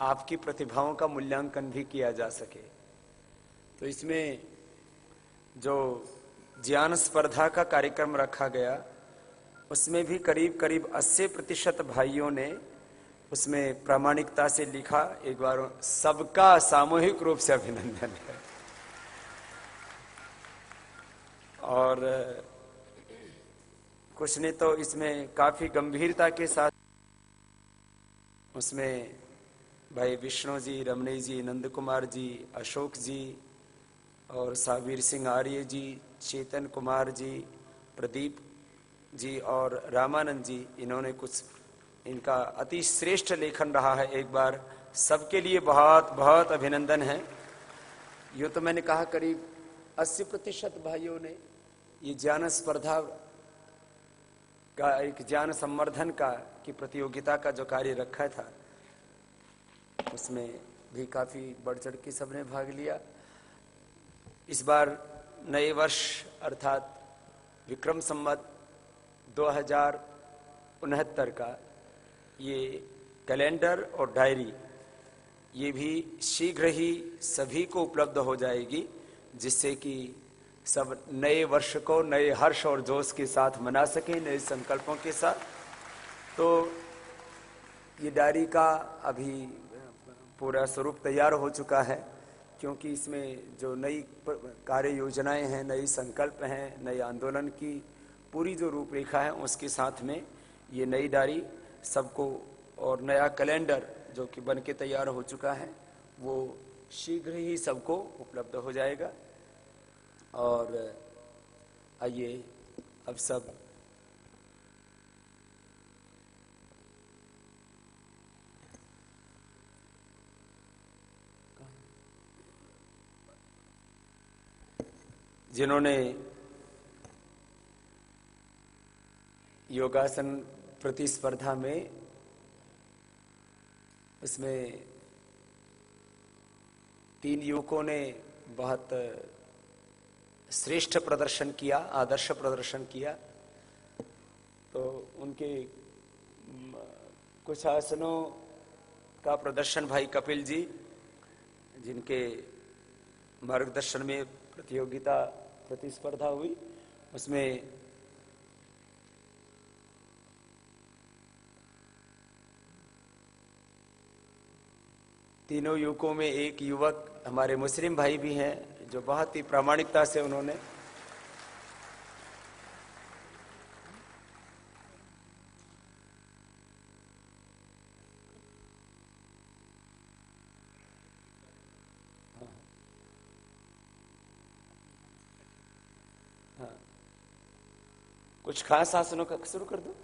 आपकी प्रतिभाओं का मूल्यांकन भी किया जा सके। तो इसमें जो ज्ञान स्पर्धा का कार्यक्रम रखा गया उसमें भी करीब करीब 80% भाइयों ने उसमें प्रामाणिकता से लिखा। एक बार सबका सामूहिक रूप से अभिनंदन है। और कुछ ने तो इसमें काफी गंभीरता के साथ, उसमें भाई विष्णु जी, रमणी जी, नंद कुमार जी, अशोक जी और साबीर सिंह आर्य जी, चेतन कुमार जी, प्रदीप जी और रामानंद जी, इन्होंने कुछ, इनका अति श्रेष्ठ लेखन रहा है। एक बार सबके लिए बहुत बहुत अभिनंदन है। यूँ तो मैंने कहा करीब 80% भाइयों ने ये ज्ञान स्पर्धा का, एक ज्ञान संवर्धन का की प्रतियोगिता का जो कार्य रखा था उसमें भी काफी बढ़ चढ़ के सबने भाग लिया। इस बार नए वर्ष अर्थात विक्रम संवत 2069 का ये कैलेंडर और डायरी ये भी शीघ्र ही सभी को उपलब्ध हो जाएगी, जिससे कि सब नए वर्ष को नए हर्ष और जोश के साथ मना सकें, नए संकल्पों के साथ। तो ये डायरी का अभी पूरा स्वरूप तैयार हो चुका है, क्योंकि इसमें जो नई कार्य योजनाएं हैं, नई संकल्प हैं, नए आंदोलन की पूरी जो रूपरेखा है उसके साथ में ये नई डायरी सबको और नया कैलेंडर जो कि बन के तैयार हो चुका है वो शीघ्र ही सबको उपलब्ध हो जाएगा। और आइए अब सब जिन्होंने योगासन प्रतिस्पर्धा में इसमें 3 युवकों ने बहुत श्रेष्ठ प्रदर्शन किया, आदर्श प्रदर्शन किया, तो उनके कुछ आसनों का प्रदर्शन भाई कपिल जी, जिनके मार्गदर्शन में प्रतियोगिता प्रतिस्पर्धा हुई, उसमें तीनों युवकों में एक युवक हमारे मुस्लिम भाई भी हैं जो बहुत ही प्रामाणिकता से उन्होंने कुछ खास आसनों का शुरू कर दो।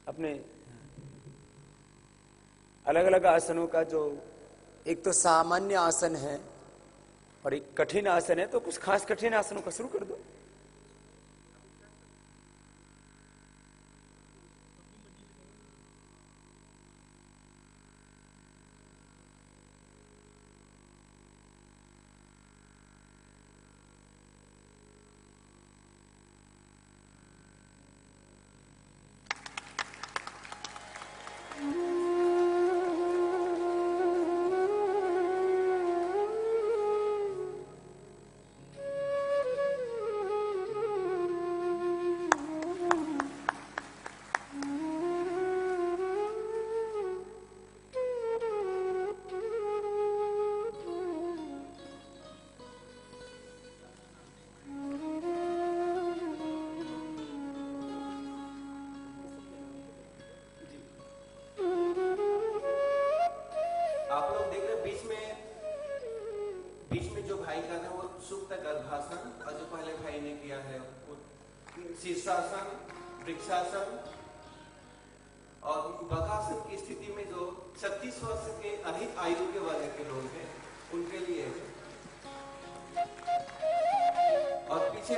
अपने अलग अलग आसनों का जो एक तो सामान्य आसन है और एक कठिन आसन है, तो कुछ खास कठिन आसनों का शुरू कर दो। शीर्षासन, वृक्षासन और बकासन की स्थिति में जो 36 वर्ष के अधिक आयु के वाले के लोग हैं उनके लिए है। और पीछे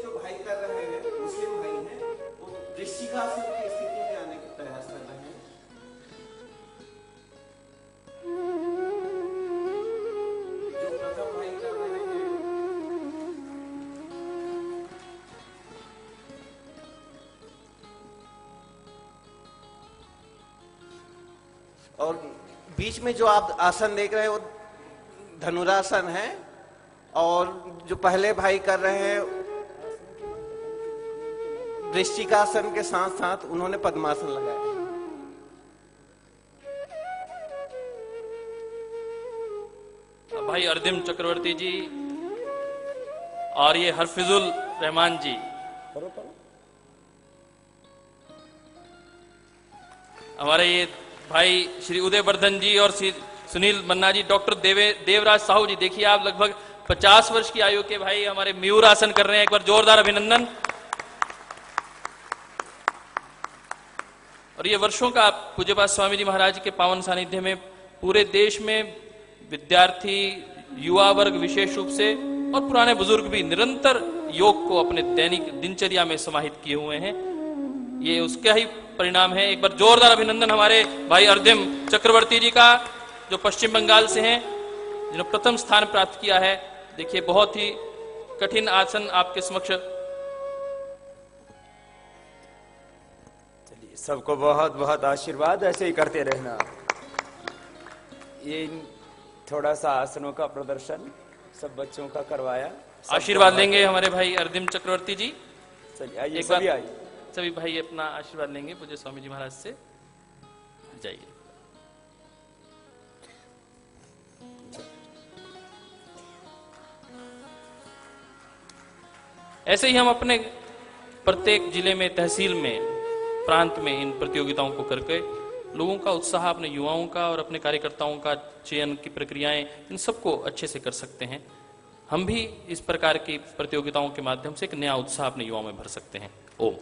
जो भाई कर रहे हैं मुस्लिम भाई हैं, वो वृश्चिकासन की स्थिति में आने का प्रयास कर रहे हैं। जो प्रथम भाई कर रहे हैं और बीच में जो आप आसन देख रहे हैं वो धनुरासन है, और जो पहले भाई कर रहे हैं वृश्चिकासन के साथ साथ उन्होंने पद्मासन लगाया। भाई अर्दिम चक्रवर्ती जी और ये हरफिजुल रहमान जी, हमारे ये भाई श्री उदयवर्धन जी और श्री सुनील मन्ना जी, डॉक्टर देवराज साहू जी, देखिए आप लगभग 50 वर्ष की आयु के भाई हमारे मयूर आसन कर रहे हैं। एक बार जोरदार अभिनंदन। और ये वर्षों का पूज्यपाद स्वामी जी महाराज के पावन सानिध्य में पूरे देश में विद्यार्थी, युवा वर्ग विशेष रूप से और पुराने बुजुर्ग भी निरंतर योग को अपने दैनिक दिनचर्या में समाहित किए हुए हैं। ये उसका ही परिणाम है। एक बार जोरदार अभिनंदन हमारे भाई अर्दिम चक्रवर्ती जी का, जो पश्चिम बंगाल से हैं, जिन्होंने प्रथम स्थान प्राप्त किया है। देखिए बहुत ही कठिन आसन आपके समक्ष। चलिए सबको बहुत बहुत आशीर्वाद, ऐसे ही करते रहना। ये थोड़ा सा आसनों का प्रदर्शन सब बच्चों का करवाया। आशीर्वाद लेंगे हमारे भाई अर्दिम चक्रवर्ती जी। चलिए आइए, एक बार सभी आइए। सभी भाई अपना आशीर्वाद लेंगे पूज्य स्वामी जी महाराज से। जाइए। ऐसे ही हम अपने प्रत्येक जिले में, तहसील में, प्रांत में इन प्रतियोगिताओं को करके लोगों का उत्साह, अपने युवाओं का और अपने कार्यकर्ताओं का चयन की प्रक्रियाएं, इन सबको अच्छे से कर सकते हैं। हम भी इस प्रकार की प्रतियोगिताओं के माध्यम से एक नया उत्साह अपने युवाओं में भर सकते हैं। ओम।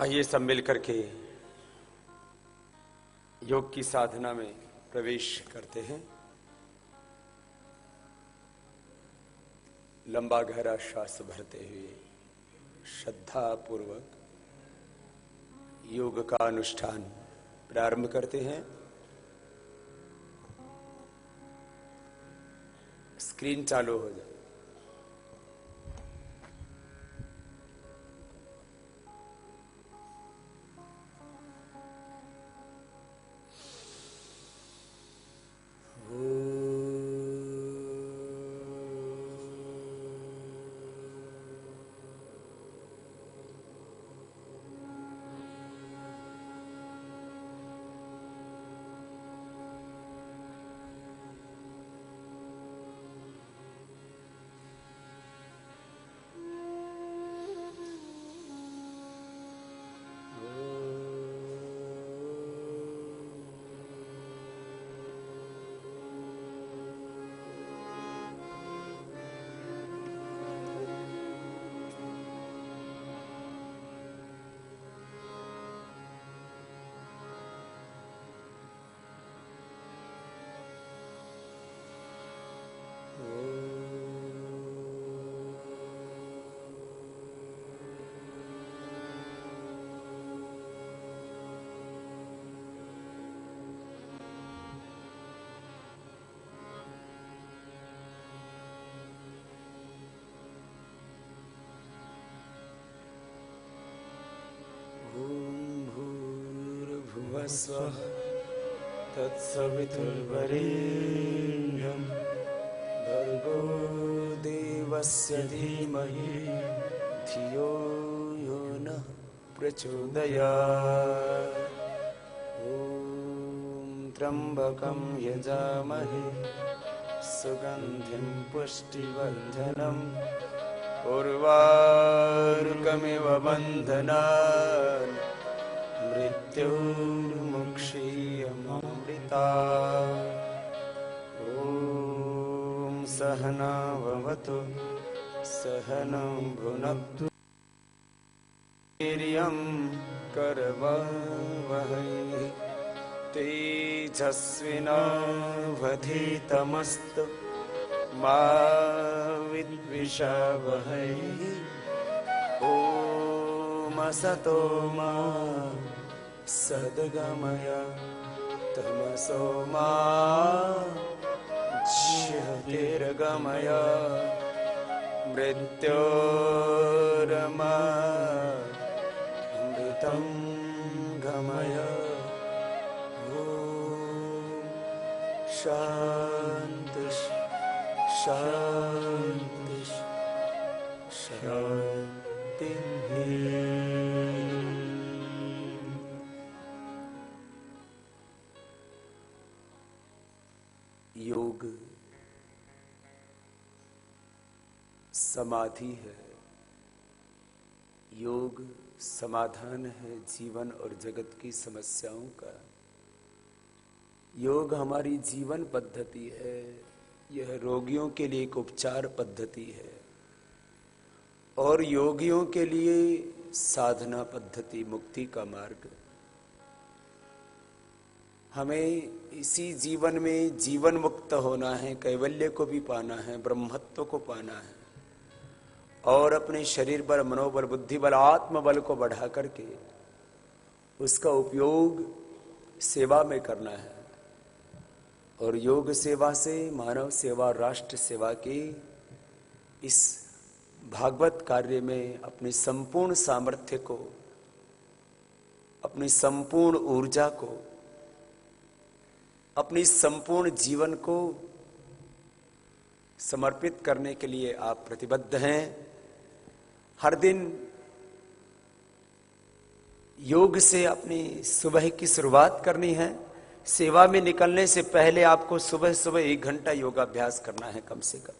आइए सब मिलकर के योग की साधना में प्रवेश करते हैं। लंबा गहरा श्वास भरते हुए श्रद्धा पूर्वक योग का अनुष्ठान प्रारंभ करते हैं। स्क्रीन चालू हो जाए। स्वः तत्सवितुर्वरेण्यं भर्गो देवस्य धीमहि धियो यो नः प्रचोदयात्। ॐ त्र्यम्बकं यजामहे सुगन्धिं पुष्टिवर्धनम् उर्वारुकमिव बन्धनान् मृत्युर्मुक्षीयमामृता। ॐ सहना भवतु सहनं भुनक्तु वीर्यं करवावहै तेजस्विनावधीतमस्तु मा विद्विषावहै। ॐ असतो मा सद्गमय तमसो मा ज्योतिर्गमय मृत्योरमृतं गमय। ॐ शान्ति शान्ति शान्तिः। योग समाधि है, योग समाधान है जीवन और जगत की समस्याओं का। योग हमारी जीवन पद्धति है, यह रोगियों के लिए एक उपचार पद्धति है और योगियों के लिए साधना पद्धति, मुक्ति का मार्ग। हमें इसी जीवन में जीवन मुक्त होना है, कैवल्य को भी पाना है, ब्रह्मत्व को पाना है। और अपने शरीर बल, मनोबल, बुद्धि बल, आत्मबल को बढ़ा करके उसका उपयोग सेवा में करना है। और योग सेवा से मानव सेवा, राष्ट्र सेवा की इस भागवत कार्य में अपनी संपूर्ण सामर्थ्य को, अपनी संपूर्ण ऊर्जा को, अपनी संपूर्ण जीवन को समर्पित करने के लिए आप प्रतिबद्ध हैं। हर दिन योग से अपनी सुबह की शुरुआत करनी है। सेवा में निकलने से पहले आपको सुबह सुबह 1 घंटा योगाभ्यास करना है कम से कम।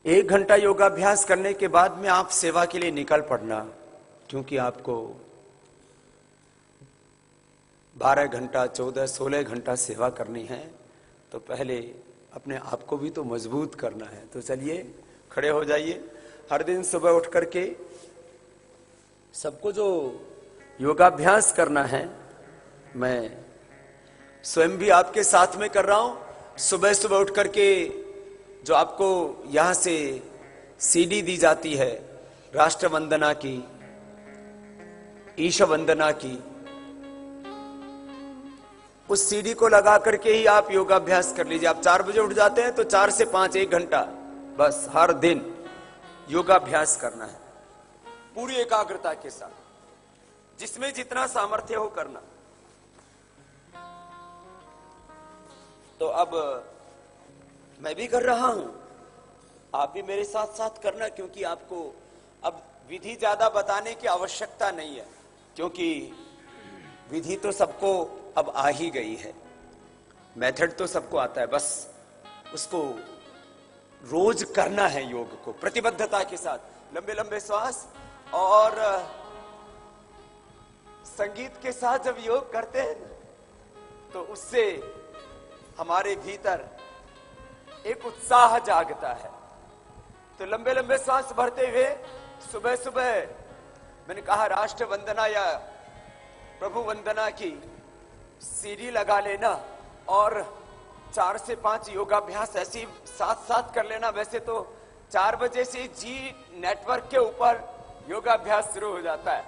1 घंटा योगाभ्यास करने के बाद में आप सेवा के लिए निकल पड़ना, क्योंकि आपको 12 घंटा, 14, 16 घंटा सेवा करनी है। तो पहले अपने आप को भी तो मजबूत करना है। तो चलिए खड़े हो जाइए। हर दिन सुबह उठ करके सबको जो योगाभ्यास करना है, मैं स्वयं भी आपके साथ में कर रहा हूं। सुबह सुबह उठ करके जो आपको यहां से सीडी दी जाती है राष्ट्र वंदना की, ईश वंदना की, उस सीडी को लगा करके ही आप योगाभ्यास कर लीजिए। आप 4 बजे उठ जाते हैं तो 4 से 5 1 घंटा बस हर दिन योगाभ्यास करना है पूरी एकाग्रता के साथ, जिसमें जितना सामर्थ्य हो करना। तो अब मैं भी कर रहा हूं, आप भी मेरे साथ साथ करना, क्योंकि आपको अब विधि ज्यादा बताने की आवश्यकता नहीं है, क्योंकि विधि तो सबको अब आ ही गई है, मेथड तो सबको आता है। बस उसको रोज करना है योग को प्रतिबद्धता के साथ। लंबे लंबे श्वास और संगीत के साथ जब योग करते हैं तो उससे हमारे भीतर एक उत्साह जागता है। तो लंबे लंबे सांस भरते हुए सुबह सुबह मैंने कहा राष्ट्र वंदना या प्रभु वंदना की सीढ़ी लगा लेना और 4 से 5 योगाभ्यास ऐसी साथ साथ कर लेना। वैसे तो 4 बजे से जी नेटवर्क के ऊपर योगाभ्यास शुरू हो जाता है,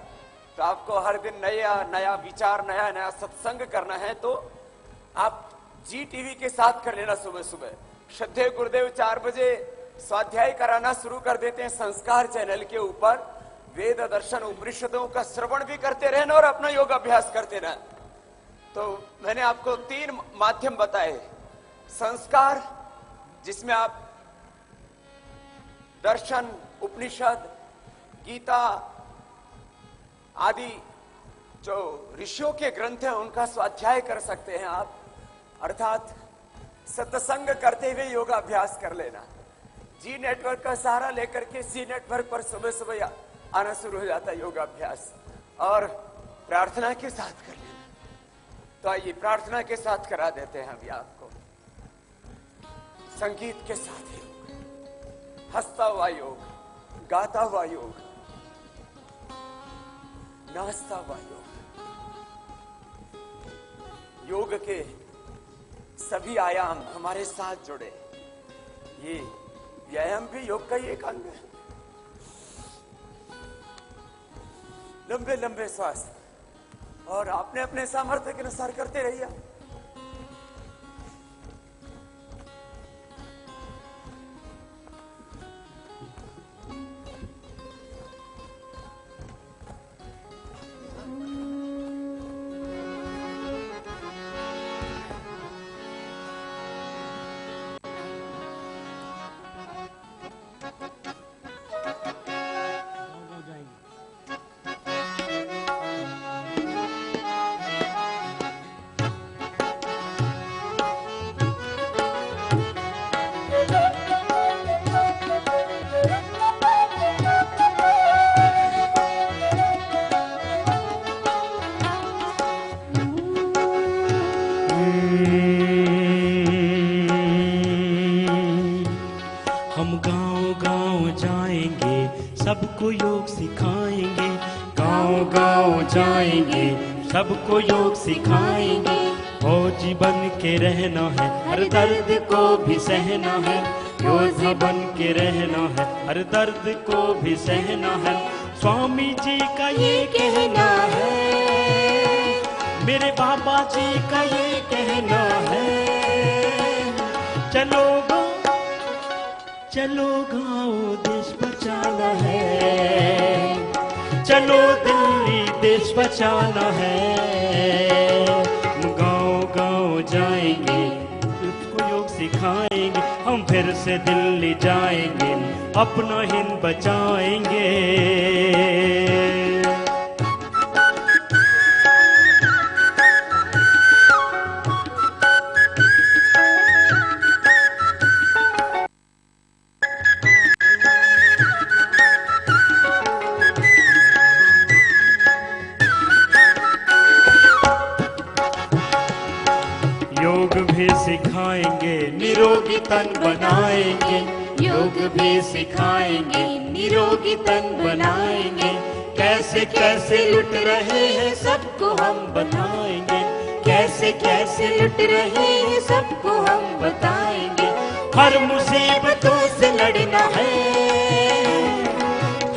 तो आपको हर दिन नया नया विचार, नया नया सत्संग करना है तो आप जी टीवी के साथ कर लेना। सुबह सुबह श्रद्धेय गुरुदेव 4 बजे स्वाध्याय कराना शुरू कर देते हैं संस्कार चैनल के ऊपर। वेद दर्शन उपनिषदों का श्रवण भी करते रहना और अपना योगाभ्यास करते रहना। तो मैंने आपको 3 माध्यम बताए। संस्कार, जिसमें आप दर्शन, उपनिषद, गीता आदि जो ऋषियों के ग्रंथ हैं उनका स्वाध्याय कर सकते हैं आप, अर्थात सत्संग करते हुए योगाभ्यास कर लेना। जी नेटवर्क का सहारा लेकर के सी नेटवर्क पर सुबह सुबह आना शुरू हो जाता है योगाभ्यास, और प्रार्थना के साथ कर लेना। तो आइए प्रार्थना के साथ करा देते हैं अभी आपको। संगीत के साथ योग, हंसता हुआ योग, गाता हुआ योग, नाचता हुआ योग। योग के सभी आयाम हमारे साथ जुड़े। ये व्यायाम भी योग का ही एक अंग है। लंबे लंबे श्वास और आपने अपने सामर्थ्य के अनुसार करते रहिए। सबको योग सिखाएंगे, गांव गांव जाएंगे, सबको योग सिखाएंगे। फौजी बन के रहना है, हर दर्द को भी सहना है, योद्धा बन के रहना है, हर दर्द को भी सहना है, स्वामी जी का ये कहना है, मेरे बाबा जी का ये कहना है। चलो गाओ देश बचाना है, चलो दिल्ली देश बचाना है। गाँव जाएंगे, उसको योग सिखाएंगे, हम फिर से दिल्ली जाएंगे, अपना हिंद बचाएंगे। योग भी सिखाएंगे, निरोगी तन बनाएंगे, योग भी सिखाएंगे, निरोगी तन बनाएंगे। कैसे कैसे लुट रहे हैं सबको हम बताएंगे, कैसे कैसे लुट रहे हैं सबको हम बताएंगे। हर मुसीबतों से लड़ना है,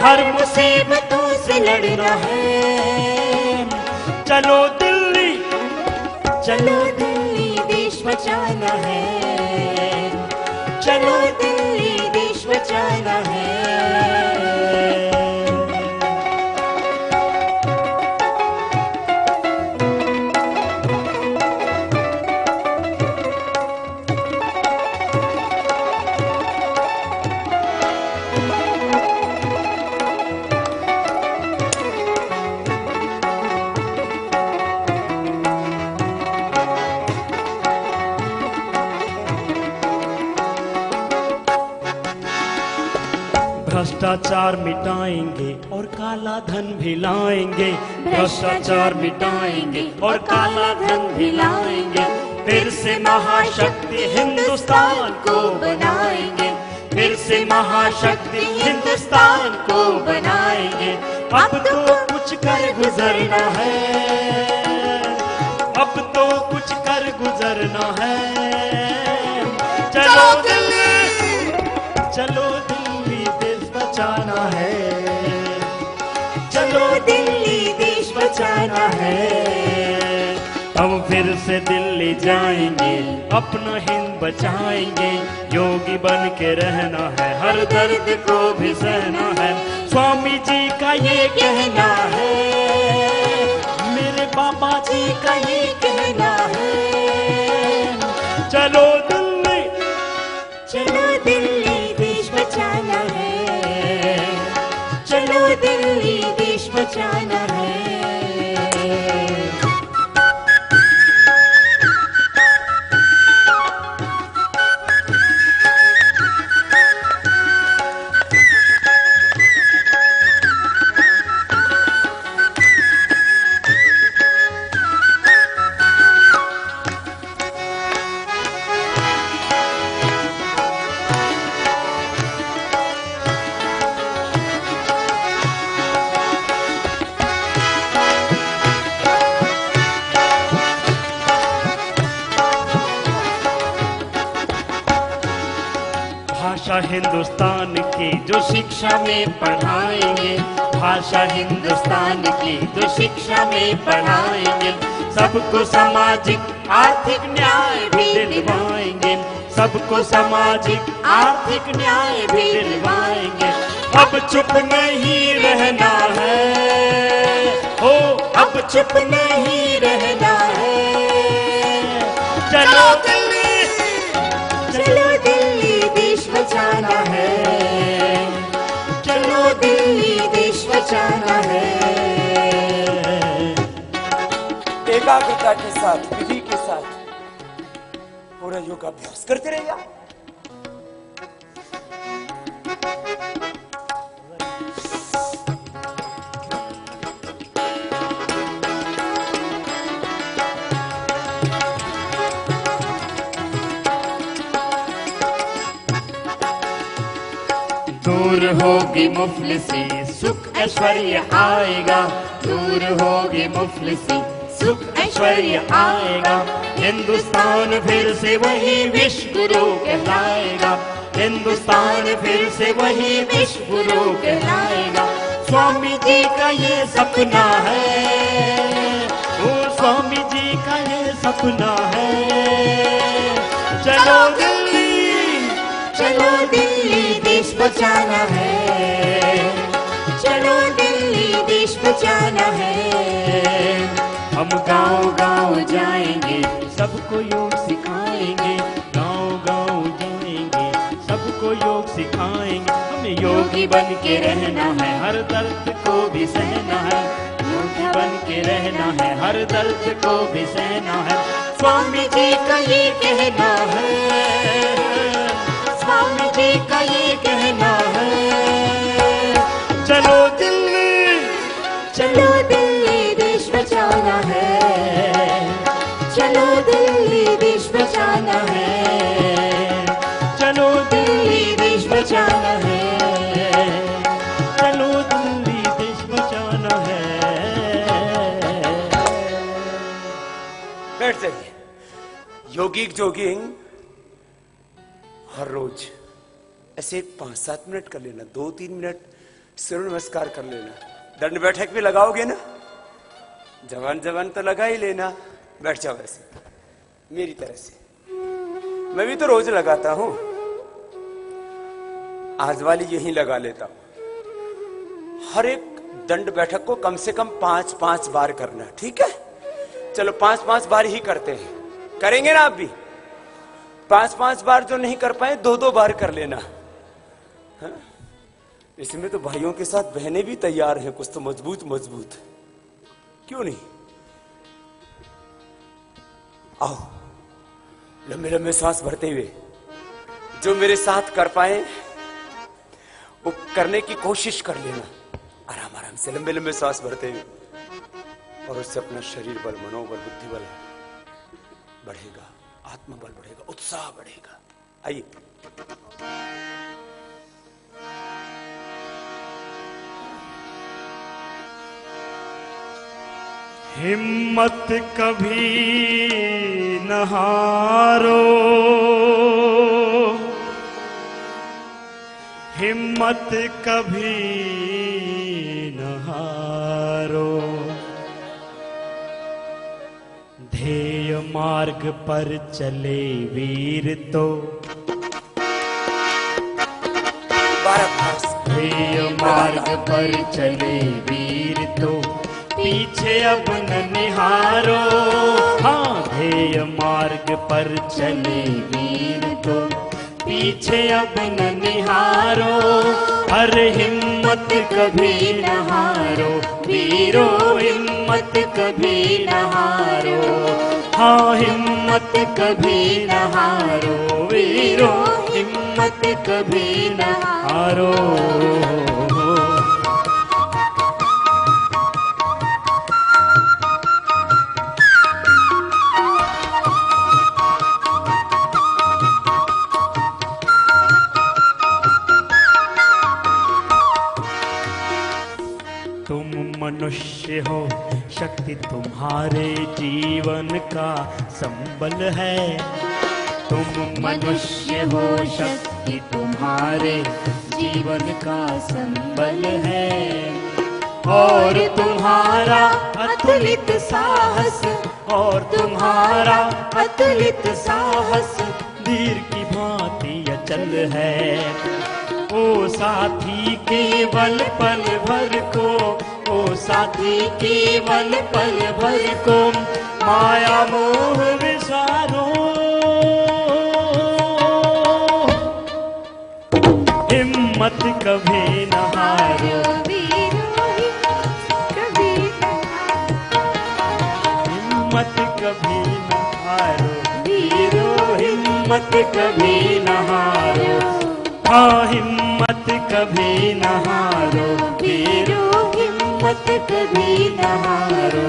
हर मुसीबतों से लड़ना है। चलो दिल्ली, चलो दिल्ली देश बचाना है, चलो दिल्ली देश बचाना है। भ्रष्टाचार मिटाएंगे और काला धन भी लाएंगे, भ्रष्टाचार मिटाएंगे और काला धन भी लाएंगे। फिर से महाशक्ति हिंदुस्तान को बनाएंगे, फिर से महाशक्ति हिंदुस्तान को बनाएंगे। अब तो कुछ कर गुजरना है, अब तो कुछ कर गुजरना है। चलो दिल्ली, चलो दिल्ली देश बचाना है, चलो दिल्ली देश बचाना है। हम फिर से दिल्ली जाएंगे, अपना हिंद बचाएंगे, योगी बन के रहना है, हर दर्द को भी सहना है। स्वामी जी का ये कहना है, मेरे बाबा जी का ये कहना है। चलो दिल्ली, चलो दिल्ली देश बचाना है, चलो दिल्ली देश बचाना है। भाषा हिंदुस्तान की जो शिक्षा में पढ़ाएंगे, भाषा हिंदुस्तान की जो शिक्षा में पढ़ाएंगे। सबको सामाजिक आर्थिक न्याय भी दिलवाएंगे, सबको सामाजिक आर्थिक न्याय भी दिलवाएंगे। अब चुप नहीं रहना है, हो अब चुप नहीं रहना है। चलो दिल्ली, चलो दिल्ली देश बचाना है, चलो दिल्ली देश बचाना है। एकाग्रता के साथ, विधि के साथ पूरा योगाभ्यास करते रहिए। दूर होगी मुफलिसी, सुख ऐश्वर्य आएगा, दूर होगी मुफलिसी, सुख ऐश्वर्य आएगा। हिंदुस्तान फिर से वही विश्व गुरु कहलाएगा, हिंदुस्तान फिर से वही विश्व गुरु कहलाएगा। स्वामी जी का ये सपना है, ओ स्वामी जी का ये सपना है। चलो दिल्ली, चलो दिल्ली देश बचाना है, चलो दिल्ली देश बचाना है। हम गांव गांव जाएंगे, सबको योग सिखाएंगे, गांव गांव जाएंगे, सबको योग सिखाएंगे। हमें योगी बन के रहना है, हर दर्द को भी सहना है, योगी बन के रहना है, हर दर्द को भी सहना है। स्वामी जी का ये कहना है, स्वामी जी का ये कहना है। चलो दिल्ली, चलो दिल्ली देश बचाना है, चलो दिल्ली देश बचाना है, चलो दिल्ली देश बचाना है, चलो दिल्ली देश बचाना है। बैठ जाइए। योगिक जॉगिंग हर रोज ऐसे 5-7 मिनट कर लेना, 2-3 मिनट सूर्य नमस्कार कर लेना। दंड बैठक भी लगाओगे ना, जवान जवान तो लगा ही लेना। बैठ जाओ ऐसे मेरी तरह से, मैं भी तो रोज लगाता हूं, आज वाली यही लगा लेता हूं। हर एक दंड बैठक को कम से कम 5-5 बार करना, ठीक है? चलो 5-5 बार ही करते हैं, करेंगे ना आप भी? 5-5 बार जो नहीं कर पाए 2-2 बार कर लेना। हाँ? इसमें तो भाइयों के साथ बहनें भी तैयार हैं, कुछ तो मजबूत मजबूत, क्यों नहीं? आओ लंबे लंबे सांस भरते हुए जो मेरे साथ कर पाए वो करने की कोशिश कर लेना, आराम आराम से लंबे लंबे सांस भरते हुए, और उससे अपना शरीर बल, मनोबल, बुद्धि बल बढ़ेगा, आत्मबल बढ़ेगा, उत्साह बढ़ेगा। आइए हिम्मत कभी न हारो, हिम्मत कभी न हारो, ध्येय मार्ग पर चले वीर तो, ध्येय मार्ग पर चले वीर तो, पीछे अब न निहारो। हाँ, ध्येय मार्ग पर चले वीर तो, पीछे अब न निहारो। अरे हिम्मत कभी न हारो वीरो, हिम्मत कभी न हारो। हाँ, हिम्मत कभी न हारो वीरो, हिम्मत कभी न हारो। मनुष्य हो, शक्ति तुम्हारे जीवन का संबल है। तुम मनुष्य हो, शक्ति तुम्हारे जीवन का संबल है। और तुम्हारा अतुलित साहस, और तुम्हारा अतुलित साहस धीर की भांति अचल है। ओ साथी केवल पल भर को, ओ साथी केवल पल भर को माया मोह विसारो। हिम्मत कभी न हारो हिम्मत कभी न हारो वीरो, हिम्मत कभी न हारो। हाँ, हिम्मत कभी न हारो वीरो, हिम्मत कभी न हारो।